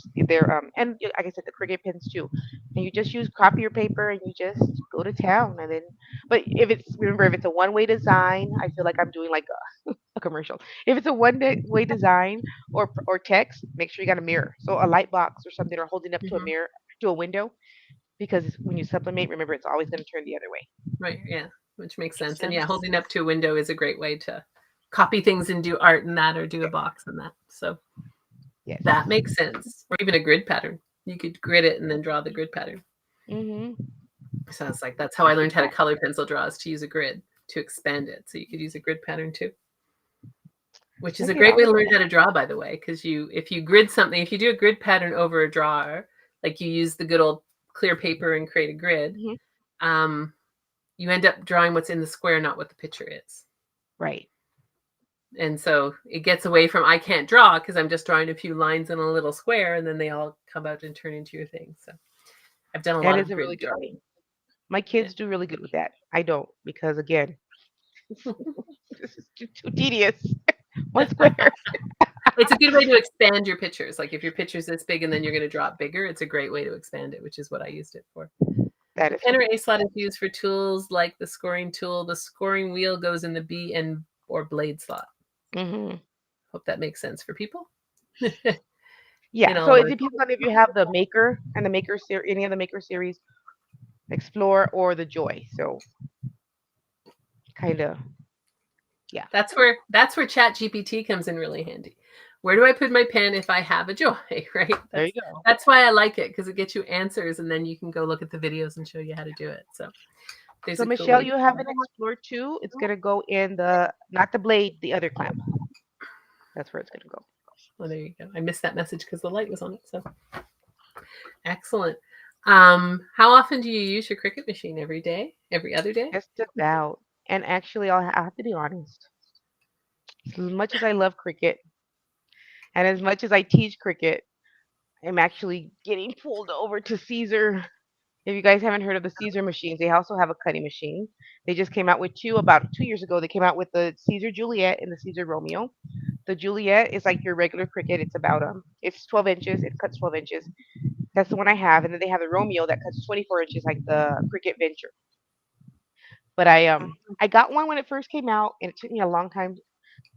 and like I said, the Cricut pens too. And you just use copier paper and you just go to town. And then, but if it's a one way design, I feel like I'm doing like a commercial. If it's a way design or text, make sure you got a mirror. So a light box or something, or holding up to a Mhm. mirror to a window, because when you sublimate, remember it's always going to turn the other way. Right. Yeah. Which makes Makes sense. And yeah, sense. holding up to a window is a great way to copy things and do art in that or do a box in that. So Yes. that makes sense. Or even a grid pattern. You could grid it and then draw the grid pattern. Mhm. So it's like that's how I learned how to color pencil draw is to use a grid to expand it. So you could use a grid pattern too. Which is a Look at great all way to of learn that. how to draw, by the way, because if you grid something, if you do a grid pattern over a drawer, like you use the good old clear paper and create a grid, Mhm. um, you end up drawing what's in the square, not what the picture is. Right. And so it gets away from I can't draw because I'm just drawing a few lines in a little square, and then they all come out and turn into your thing. So I've done a That lot is of a really grid good drawing. thing. My Yeah. kids do really good with that. I don't, because again, this is too tedious. One square. It's a good way to expand your pictures. Like if your picture's this big and then you're going to draw it bigger, it's a great way to expand it, which is what I used it for. That The is pen or cool. A slot is used for tools like the scoring tool. The scoring wheel goes in the B and or blade slot. Hmm. Hope that makes sense for people. Yeah. In all So of it our depends on if you have the Maker and the Maker series, any of the Maker series, Explore or the Joy. So kind of, yeah. that's where Chat GPT comes in really handy. Where do I put my pen if I have a joy, right? There you go. That's why I like it, because it gets you answers, and then you can go look at the videos and show you how to do it. So there's So a cool Michelle, way. you have an Explore 2. It's gonna go in the not the blade, the other clamp. That's where it's gonna go. Well, there you go. I missed that message because the light was on it. So excellent. How often do you use your Cricut machine? Every day? Every other day? Just about. And actually, I have to be honest. As much as I love Cricut, and as much as I teach Cricut, I'm actually getting pulled over to Caesar. If you guys haven't heard of the Caesar machines, they also have a cutting machine. They just came out with two about 2 years ago. They came out with the Caesar Juliet and the Caesar Romeo. The Juliet is like your regular Cricut. It's about it's 12 inches. It cuts 12 inches. That's the one I have. And then they have the Romeo that cuts 24 inches, like the Cricut Venture. But I got one when it first came out, and it took me a long time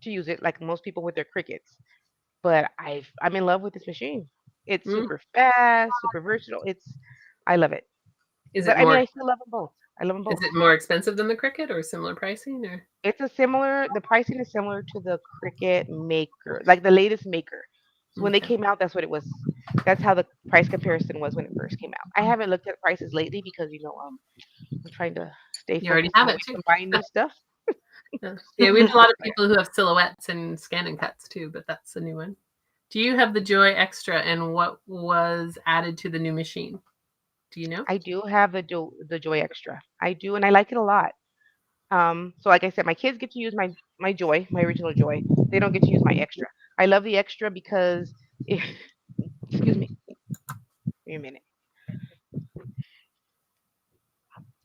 to use it, like most people with their Cricuts. But I'm in love with this machine. It's Mm. super fast, super versatile. I love it. Is But it I mean, more? I still love them both. I love them Is both. it more expensive than the Cricut, or similar pricing? Or It's a similar. The pricing is similar to the Cricut Maker, like the latest Maker. So when they okay, came out, that's what it was. That's how the price comparison was when it first came out. I haven't looked at prices lately because I'm trying to stay you already focused have on it away too. from buying new stuff. Yeah, we have a lot of But people who have silhouettes and scan and cuts too, but that's a new one. Do you have the Joy Extra, and what was added to the new machine? Do you know? I do have the Joy Extra. I do, and I like it a lot. So like I said, my kids get to use my Joy, my original Joy. They don't get to use my Extra. I love the Extra because, excuse me, wait a minute.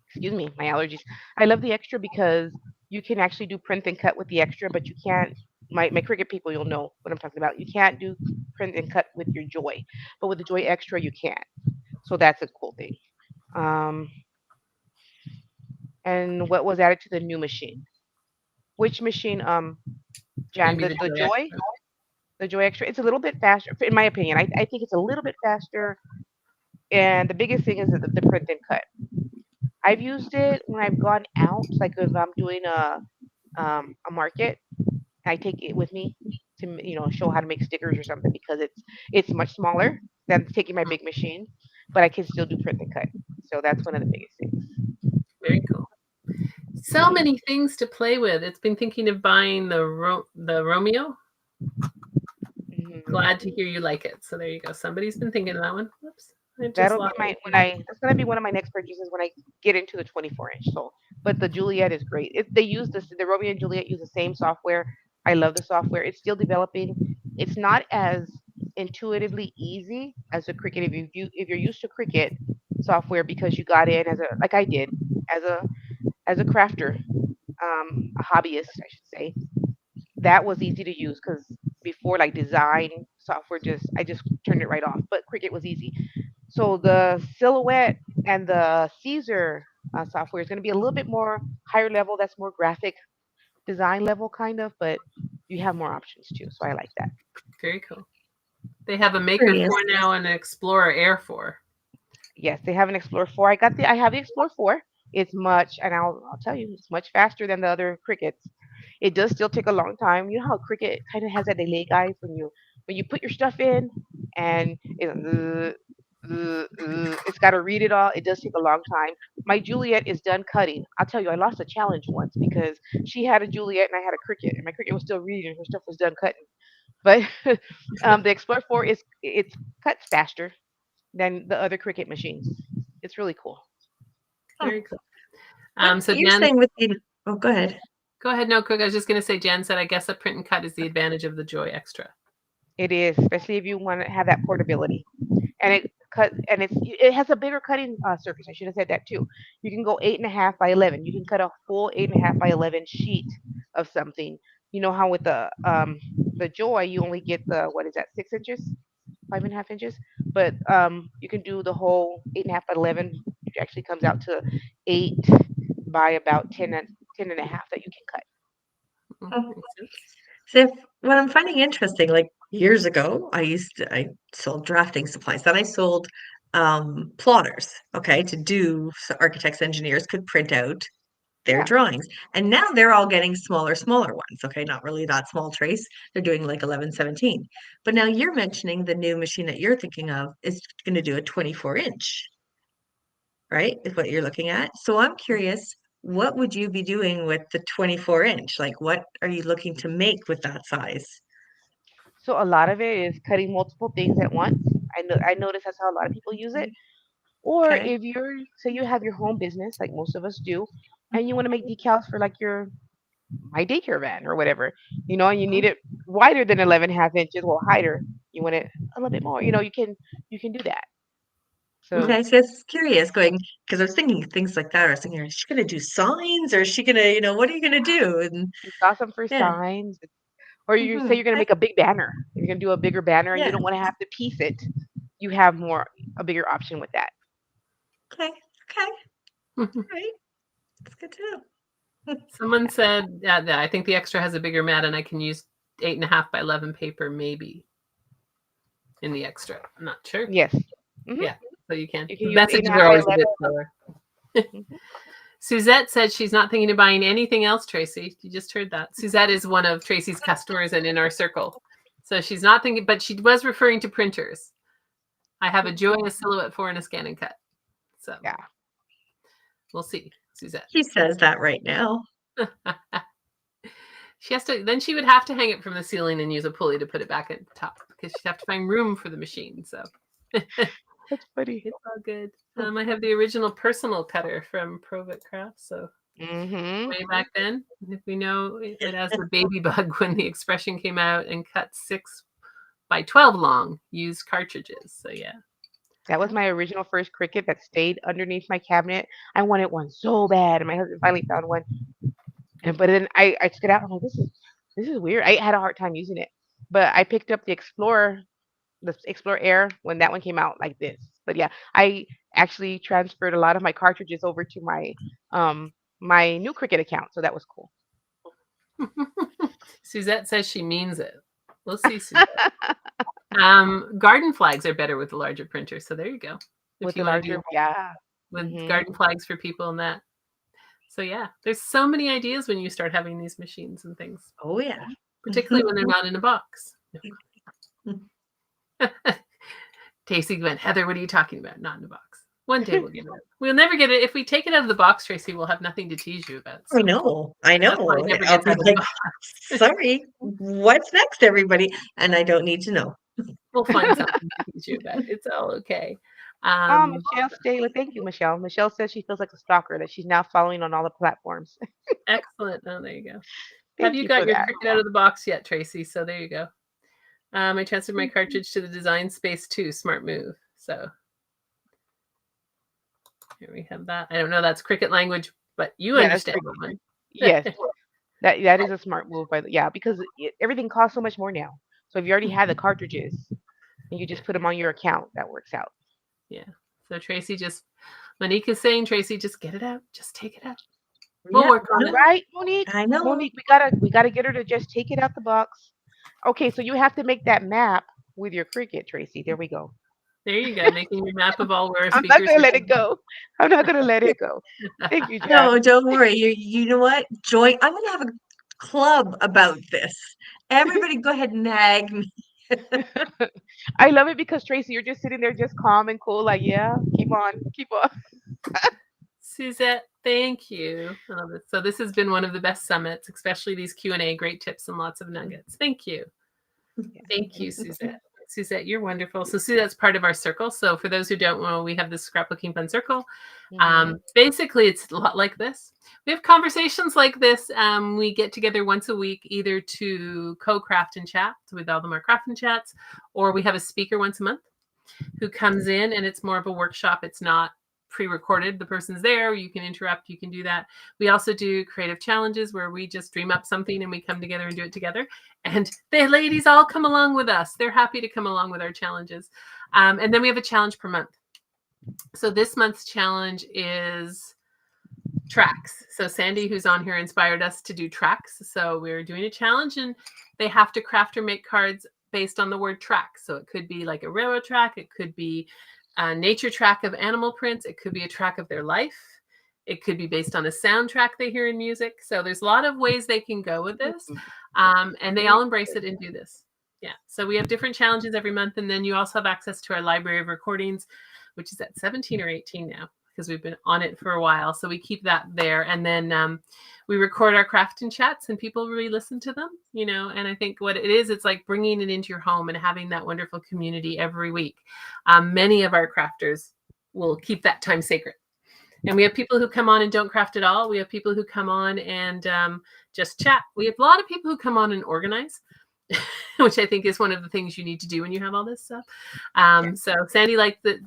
Excuse me, my allergies. I love the Extra because you can actually do print and cut with the Extra, but you can't. My Cricut people, you'll know what I'm talking about. You can't do print and cut with your Joy, but with the Joy Extra, you can. So that's a cool thing. Um, and what was added to the new machine? Which machine? Jan, Maybe the the Joy Joy, Extra. the Joy Extra. It's a little bit faster, in my opinion. I think it's a little bit faster. And the biggest thing is the print and cut. I've used it when I've gone out, like if I'm doing a market. I take it with me to show how to make stickers or something because it's much smaller than taking my big machine, but I can still do print and cut. So that's one of the biggest things. Very cool. So many things to play with. It's been thinking of buying the Romeo. Mhm. Glad to hear you like it. So there you go. Somebody's been thinking of that one. Whoops. I just That'll be lost my when I that's gonna be one of my next purchases when I get into the 24 inch. So, but the Juliet is great. They use the Romeo and Juliet use the same software. I love the software. It's still developing. It's not as intuitively easy as a Cricut. If you're used to Cricut software because you got in as a like I did as a crafter, a hobbyist, I should say, that was easy to use because before like design software just I just turned it right off. But Cricut was easy. So the Silhouette and the Caesar software is going to be a little bit more higher level. That's more graphic design level kind of, but you have more options too. So I like that. Very cool. They have a Maker Curious. 4 now and an Explorer Air 4. Yes, they have an Explorer 4. I have the Explorer 4. It's much, and I'll tell you, it's much faster than the other Crickets. It does still take a long time. You know how Cricut kind of has that delay, guys, when you put your stuff in and it's got to read it all. It does take a long time. My Juliet is done cutting. I'll tell you, I lost a challenge once because she had a Juliet and I had a Cricut, and my Cricut was still reading and her stuff was done cutting. But the Explorer 4 it's cuts faster than the other Cricut machines. It's really cool. Oh, Very cool. what So you're Jen, saying with the oh, go ahead. go ahead. No, quick. I was just going to say, Jen said, I guess a print and cut is the advantage of the Joy Extra. It is, especially if you want to have that portability. And it has a bigger cutting surface. I should have said that too. You can go 8.5 by 11. You can cut a full 8.5 by 11 sheet of something. You know how with the Joy you only get the what is that 6 inches, 5.5 inches, but you can do the whole 8.5 by 11. It actually comes out to 8 by about 10 and a half that you can cut. Oh, Makes sense. so what I'm finding interesting, like years ago, I sold drafting supplies. Then I sold plotters, okay, to do so architects, engineers could print out their Yeah. drawings. And now they're all getting smaller ones. Okay, not really that small, Trace. They're doing like 11, 17. But now you're mentioning the new machine that you're thinking of is going to do a 24-inch, right? Is what you're looking at. So I'm curious, what would you be doing with the 24-inch? Like, what are you looking to make with that size? So a lot of it is cutting multiple things at once. I notice that's how a lot of people use it. Or Okay. if you're say you have your home business, like most of us do, and you want to make decals for like your my daycare van or whatever, and you need it wider than 11.5 inches, well, higher. You want it a little bit more. You can do that. So Okay, so it's curious going because I was thinking things like that. I was thinking, is she gonna do signs or is she gonna, what are you gonna do? And it's awesome for yeah. signs. Or you say you're gonna Okay. make a big banner. If you're gonna do a bigger banner and you Yeah. don't want to have to piece it, you have a bigger option with that. Okay. Okay. All right. That's good to know. Someone said that I think the extra has a bigger mat and I can use 8.5 by 11 paper maybe in the extra. I'm not sure. Yes. hmm Yeah, so you can. You can The use eight and messages a are half by always a 11. bit slower. Mhm. Suzette said she's not thinking of buying anything else, Tracy. You just heard that. Suzette is one of Tracy's customers and in our circle. So she's not thinking, but she was referring to printers. I have a Joy, a Silhouette 4, and a Scan and Cut. So Yeah. we'll see, Suzette. She says that right now. She has to, then she would have to hang it from the ceiling and use a pulley to put it back at the top because she'd have to find room for the machine. So That's funny. it's all good. I have the original personal cutter from Provit Crafts. So hmm way back then, if we know it as the baby bug when the expression came out and cut 6 by 12 long, used cartridges. So yeah. That was my original first Cricut that stayed underneath my cabinet. I wanted one so bad, and my husband finally found one. But then I took it out. I'm like, this is weird. I had a hard time using it, but I picked up the Explorer Air when that one came out like this. But yeah, I actually transferred a lot of my cartridges over to um my new Cricut account, so that was cool. Suzette says she means it. We'll see, Suzette. Garden flags are better with the larger printer. So there you go. With If you the want to do larger, yeah. with hmm garden flags for people and that. So yeah, there's so many ideas when you start having these machines and things, Oh yeah. particularly when they're not in a box. Tracy went, Heather, what are you talking about? Not in a box. One day we'll get it. We'll never get it. If we take it out of the box, Tracy, we'll have nothing to tease you about. I So know. I that's why know. it never I'll gets be out of the like, box. sorry, what's next, everybody? And I don't need to know. We'll find something to tease you about. It's all okay. Michelle Staley, thank you, Michelle. Michelle says she feels like a stalker that she's now following on all the platforms. Excellent. Oh, there you go. Have Thank you you got for your that. Cricut out of the box yet, Tracy? So there you go. I transferred my cartridge to the Design Space 2. Smart move. So here we have that. I don't know that's Cricut language, but you Yeah, that's understand pretty. that one. Yes, that is a smart move yeah, because everything costs so much more now. So if you already have the cartridges and you Yeah. just put them on your account, that works out. Yeah. So Tracy just, Monique is saying, Tracy, just get it out. Just take it out. We'll Yeah, work on it. Right, Monique? I know. Monique, we gotta get her to just take it out the box. Okay, so you have to make that map with your Cricut, Tracy. There we go. There you go. Making your map of all where our I'm not speakers gonna are let it go. I'm not gonna let it go. coming. Thank you, Jan. No, don't worry. You know what? Joy, I'm gonna have a club about this. Everybody go ahead and nag me. I love it because Tracy, you're just sitting there just calm and cool, like, yeah, keep on, keep on. Suzette, thank you. So this has been one of the best summits, especially these Q&A, great tips and lots of nuggets. Thank you. Thank you, Suzette. Suzette, you're wonderful. So Suzette's part of our circle. So for those who don't know, we have this Scrapbooking Fun Circle. Basically, it's a lot like this. We have conversations like this. We get together once a week, either to co-craft and chat with all the more craft and chats, or we have a speaker once a month who comes in, and it's more of a workshop. It's not pre-recorded. The person's there. You can interrupt. You can do that. We also do creative challenges where we just dream up something and we come together and do it together. And the ladies all come along with us. They're happy to come along with our challenges. And then we have a challenge per month. So this month's challenge is tracks. So Sandy, who's on here, inspired us to do tracks. So we're doing a challenge and they have to craft or make cards based on the word track. So it could be like a railroad track. It could be a nature track of animal prints. It could be a track of their life. It could be based on a soundtrack they hear in music. So there's a lot of ways they can go with this. And they all embrace it and do this. Yeah. So we have different challenges every month. And then you also have access to our library of recordings, which is at 17 or 18 now, because we've been on it for a while. So we keep that there. And then we record our craft and chats and people really listen to them, you know. And I think what it is, it's like bringing it into your home and having that wonderful community every week. Many of our crafters will keep that time sacred. And we have people who come on and don't craft at all. We have people who come on and just chat. We have a lot of people who come on and organize, which I think is one of the things you need to do when you have all this stuff. So Sandy likes it,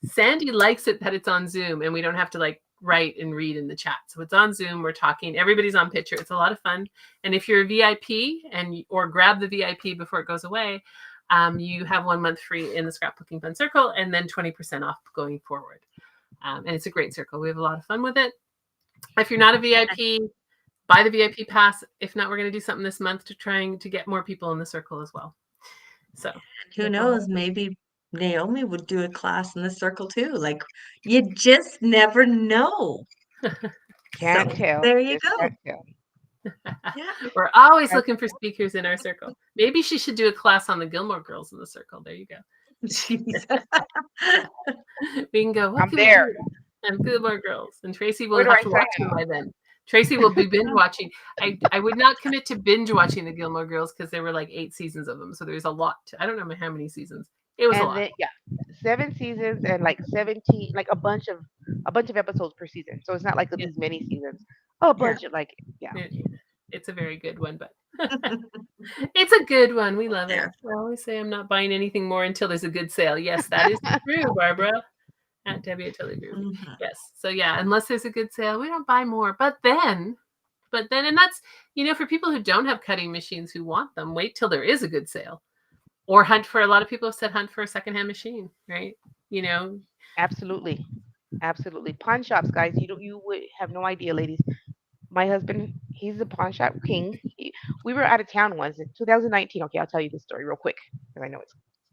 Sandy likes it that it's on Zoom and we don't have to like write and read in the chat. So it's on Zoom. We're talking. Everybody's on picture. It's a lot of fun. And if you're a VIP or grab the VIP before it goes away, you have 1 month free in the Scrapbooking Fun Circle and then 20% off going forward. And it's a great circle. We have a lot of fun with it. If you're not a VIP, buy the VIP pass. If not, we're going to do something this month to trying to get more people in the circle as well. So who knows? Maybe Naomi would do a class in the circle too. Like you just never know. Can't So, tell. there you Just go. can't tell. Yeah. we're always looking for speakers in our circle. Maybe she should do a class on the Gilmore Girls in the circle. There you go. Jeez. We can go. What I'm can there. we do? And Gilmore Girls. And Tracy will Where do have I to sign watch them by then. Tracy will be binge watching. I would not commit to binge watching the Gilmore Girls because there were like 8 seasons of them. So there's a lot. I don't know how many seasons. It was a And lot. then 7 seasons and like 17, like a bunch of episodes per season. So it's not like these many seasons. A bunch of like It's a very good one, but it's a good one. We love it. Yeah. I always say I'm not buying anything more until there's a good sale. Yes, that is true, Barbara. Aunt Debbie, I totally agree with you. Yes. So yeah, unless there's a good sale, we don't buy more. But then, and that's, you know, for people who don't have cutting machines who want them, wait till there is a good sale. Or hunt for, a lot of people have said hunt for a secondhand machine, right? You know? Absolutely. Absolutely. Pawn shops, guys. You would have no idea, ladies. My husband, he's a pawn shop king. We were out of town once in 2019. Okay, I'll tell you this story real quick because I know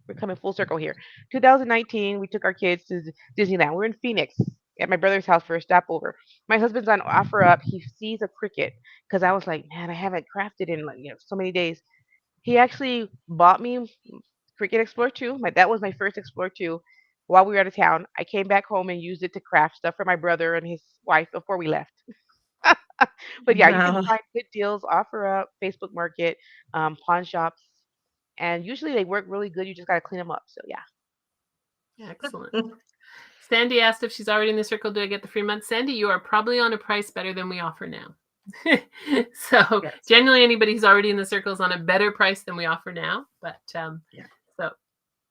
we're coming full circle here. 2019, we took our kids to Disneyland. We're in Phoenix at my brother's house for a stopover. My husband's on OfferUp. He sees a Cricut because I was like, man, I haven't crafted in like so many days. He actually bought me Cricut Explorer 2. That was my first Explorer 2 while we were out of town. I came back home and used it to craft stuff for my brother and his wife before we left. But yeah, you can Wow. find good deals, OfferUp, Facebook Market, pawn shops, and usually they work really good. You just got to clean them up. So yeah. Excellent. Sandy asked if she's already in the circle. Do I get the free month? Sandy, you are probably on a price better than we offer now. So generally anybody who's already in the circle is on a better price than we offer now. But so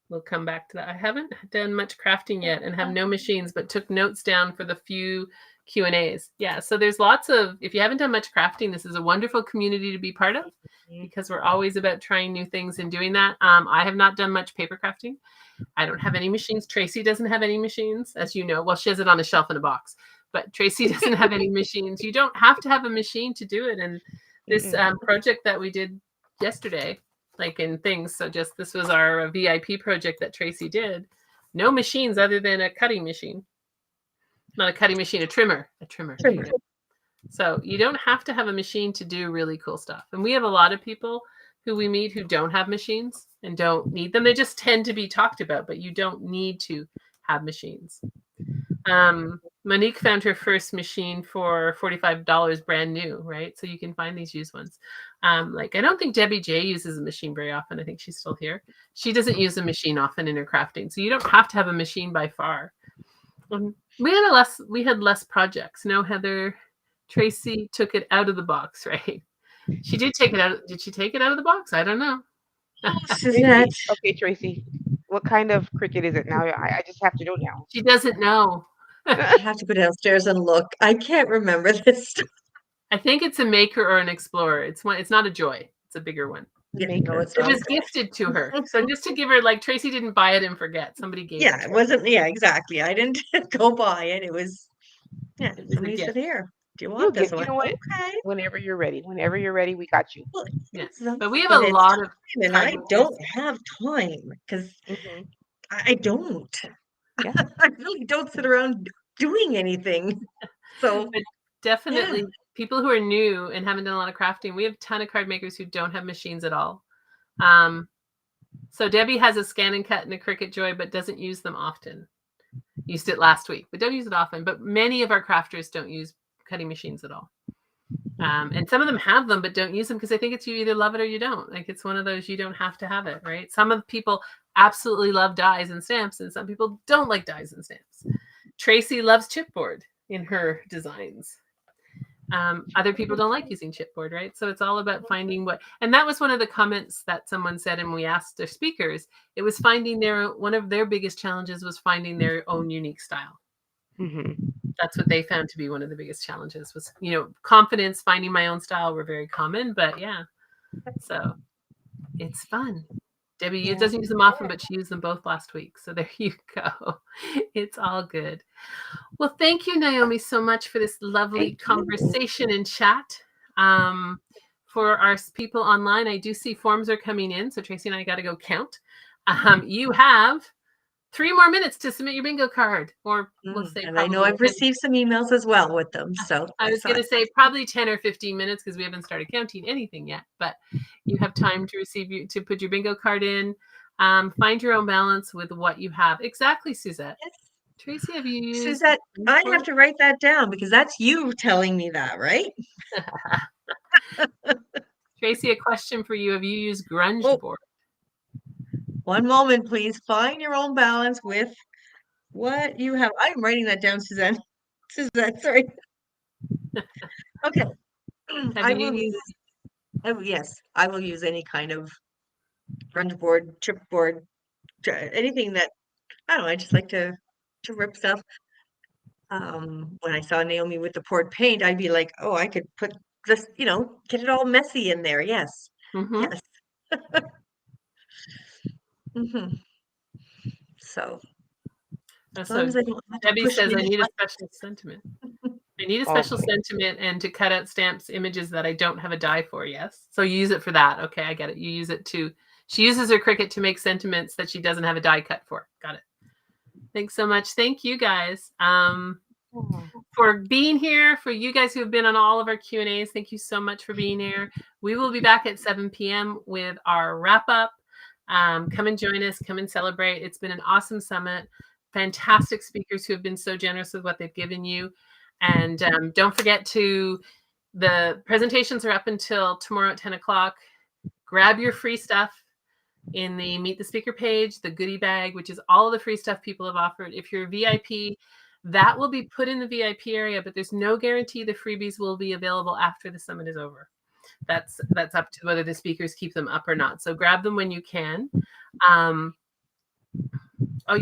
we'll come back to that. I haven't done much crafting yet and have no machines, but took notes down for the few Q&As. Yeah, so there's lots of, if you haven't done much crafting, this is a wonderful community to be part of because we're always about trying new things and doing that. I have not done much paper crafting. I don't have any machines. Tracy doesn't have any machines, as you know. Well, she has it on a shelf in a box, but Tracy doesn't have any machines. You don't have to have a machine to do it. And this project that we did yesterday, like in things, so just this was our VIP project that Tracy did. No machines other than a cutting machine. Not a cutting machine, a trimmer. So you don't have to have a machine to do really cool stuff. And we have a lot of people who we meet who don't have machines and don't need them. They just tend to be talked about, but you don't need to have machines. Monique found her first machine for $45 brand new, right? So you can find these used ones. Like I don't think Debbie J uses a machine very often. I think she's still here. She doesn't use a machine often in her crafting. So you don't have to have a machine by far. We had less projects. No, Heather, Tracy took it out of the box, right? She did take it out. Did she take it out of the box? I don't know. Okay, Tracy. What kind of Cricut is it now? I just have to know now. She doesn't know. I have to go downstairs and look. I can't remember this. I think it's a Maker or an Explorer. It's not a Joy. It's a bigger one. Yeah, no, it was gifted to her. So just to give her, like Tracy didn't buy it and forget. Somebody gave it. Yeah, it wasn't. Yeah, exactly. I didn't go buy it. It was. Yeah, somebody said, "Here, do you want this one?" You know what? Okay. Whenever you're ready, we got you. Well, yeah. But we have a lot of time, and I don't have time because I don't. Yeah. I really don't sit around doing anything. So But definitely people who are new and haven't done a lot of crafting, we have a ton of card makers who don't have machines at all. So Debbie has a Scan and Cut and a Cricut Joy, but doesn't use them often. Used it last week, but don't use it often. But many of our crafters don't use cutting machines at all. And some of them have them, but don't use them because they think it's you either love it or you don't. Like it's one of those, you don't have to have it, right? Some of the people absolutely love dies and stamps, and some people don't like dies and stamps. Tracy loves chipboard in her designs. Other people don't like using chipboard, right? So it's all about finding what, and that was one of the comments that someone said, and we asked their speakers, it was finding one of their biggest challenges was finding their own unique style. That's what they found to be one of the biggest challenges was, confidence, finding my own style were very common, but yeah, so it's fun. Debbie doesn't use them often, but she used them both last week. So there you go. It's all good. Well, thank you, Naomi, so much for this lovely conversation and chat. For our people online, I do see forms are coming in. So Tracy and I got to go count. You have 3 more minutes to submit your bingo card, or we'll say. And I know I've received some emails as well with them. So I was going to say probably 10 or 15 minutes because we haven't started counting anything yet, but you have time to put your bingo card in. Find your own balance with what you have. Exactly, Suzette. Yes. Tracy, have you used? Suzette, I have to write that down because that's you telling me that, right? Tracy, a question for you. Have you used grunge board? One moment, please. Find your own balance with what you have. I'm writing that down, Suzette. Sorry. Okay. Yes, I will use any kind of grunge board, chipboard, anything that, I don't know, I just like to rip stuff. When I saw Naomi with the poured paint, I'd be like, oh, I could put this, get it all messy in there. Yes. Yes. So Debbie says I need a special sentiment. I need a special sentiment and to cut out stamps, images that I don't have a die for. Yes. So you use it for that. Okay, I get it. You use it she uses her Cricut to make sentiments that she doesn't have a die cut for. Got it. Thanks so much. Thank you guys for being here. For you guys who have been on all of our Q&As, thank you so much for being here. We will be back at 7 p.m. with our wrap up. Come and join us. Come and celebrate. It's been an awesome summit. Fantastic speakers who have been so generous with what they've given you. And don't forget the presentations are up until tomorrow at 10 o'clock. Grab your free stuff in the Meet the Speaker page, the goodie bag, which is all of the free stuff people have offered. If you're a VIP, that will be put in the VIP area, but there's no guarantee the freebies will be available after the summit is over. That's up to whether the speakers keep them up or not. So grab them when you can. You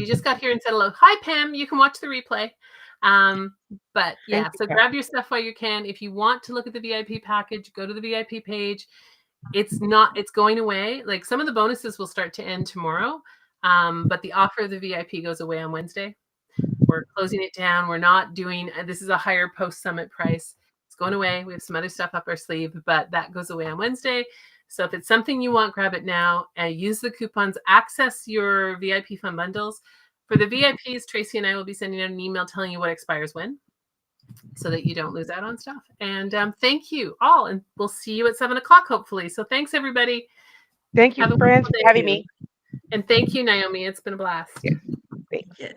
just got here and said hello. Hi, Pam. You can watch the replay. But yeah, so grab your stuff while you can. If you want to look at the VIP package, go to the VIP page. It's going away. Like some of the bonuses will start to end tomorrow. But the offer of the VIP goes away on Wednesday. We're closing it down. We're not doing, this is a higher post-summit price. It's going away. We have some other stuff up our sleeve, but that goes away on Wednesday. So if it's something you want, grab it now and use the coupons. Access your VIP fun bundles. For the VIPs, Tracy and I will be sending out an email telling you what expires when so that you don't lose out on stuff. And thank you all. And we'll see you at 7 o'clock, hopefully. So thanks, everybody. Thank you, friends, for having me. And thank you, Naomi. It's been a blast. Yes.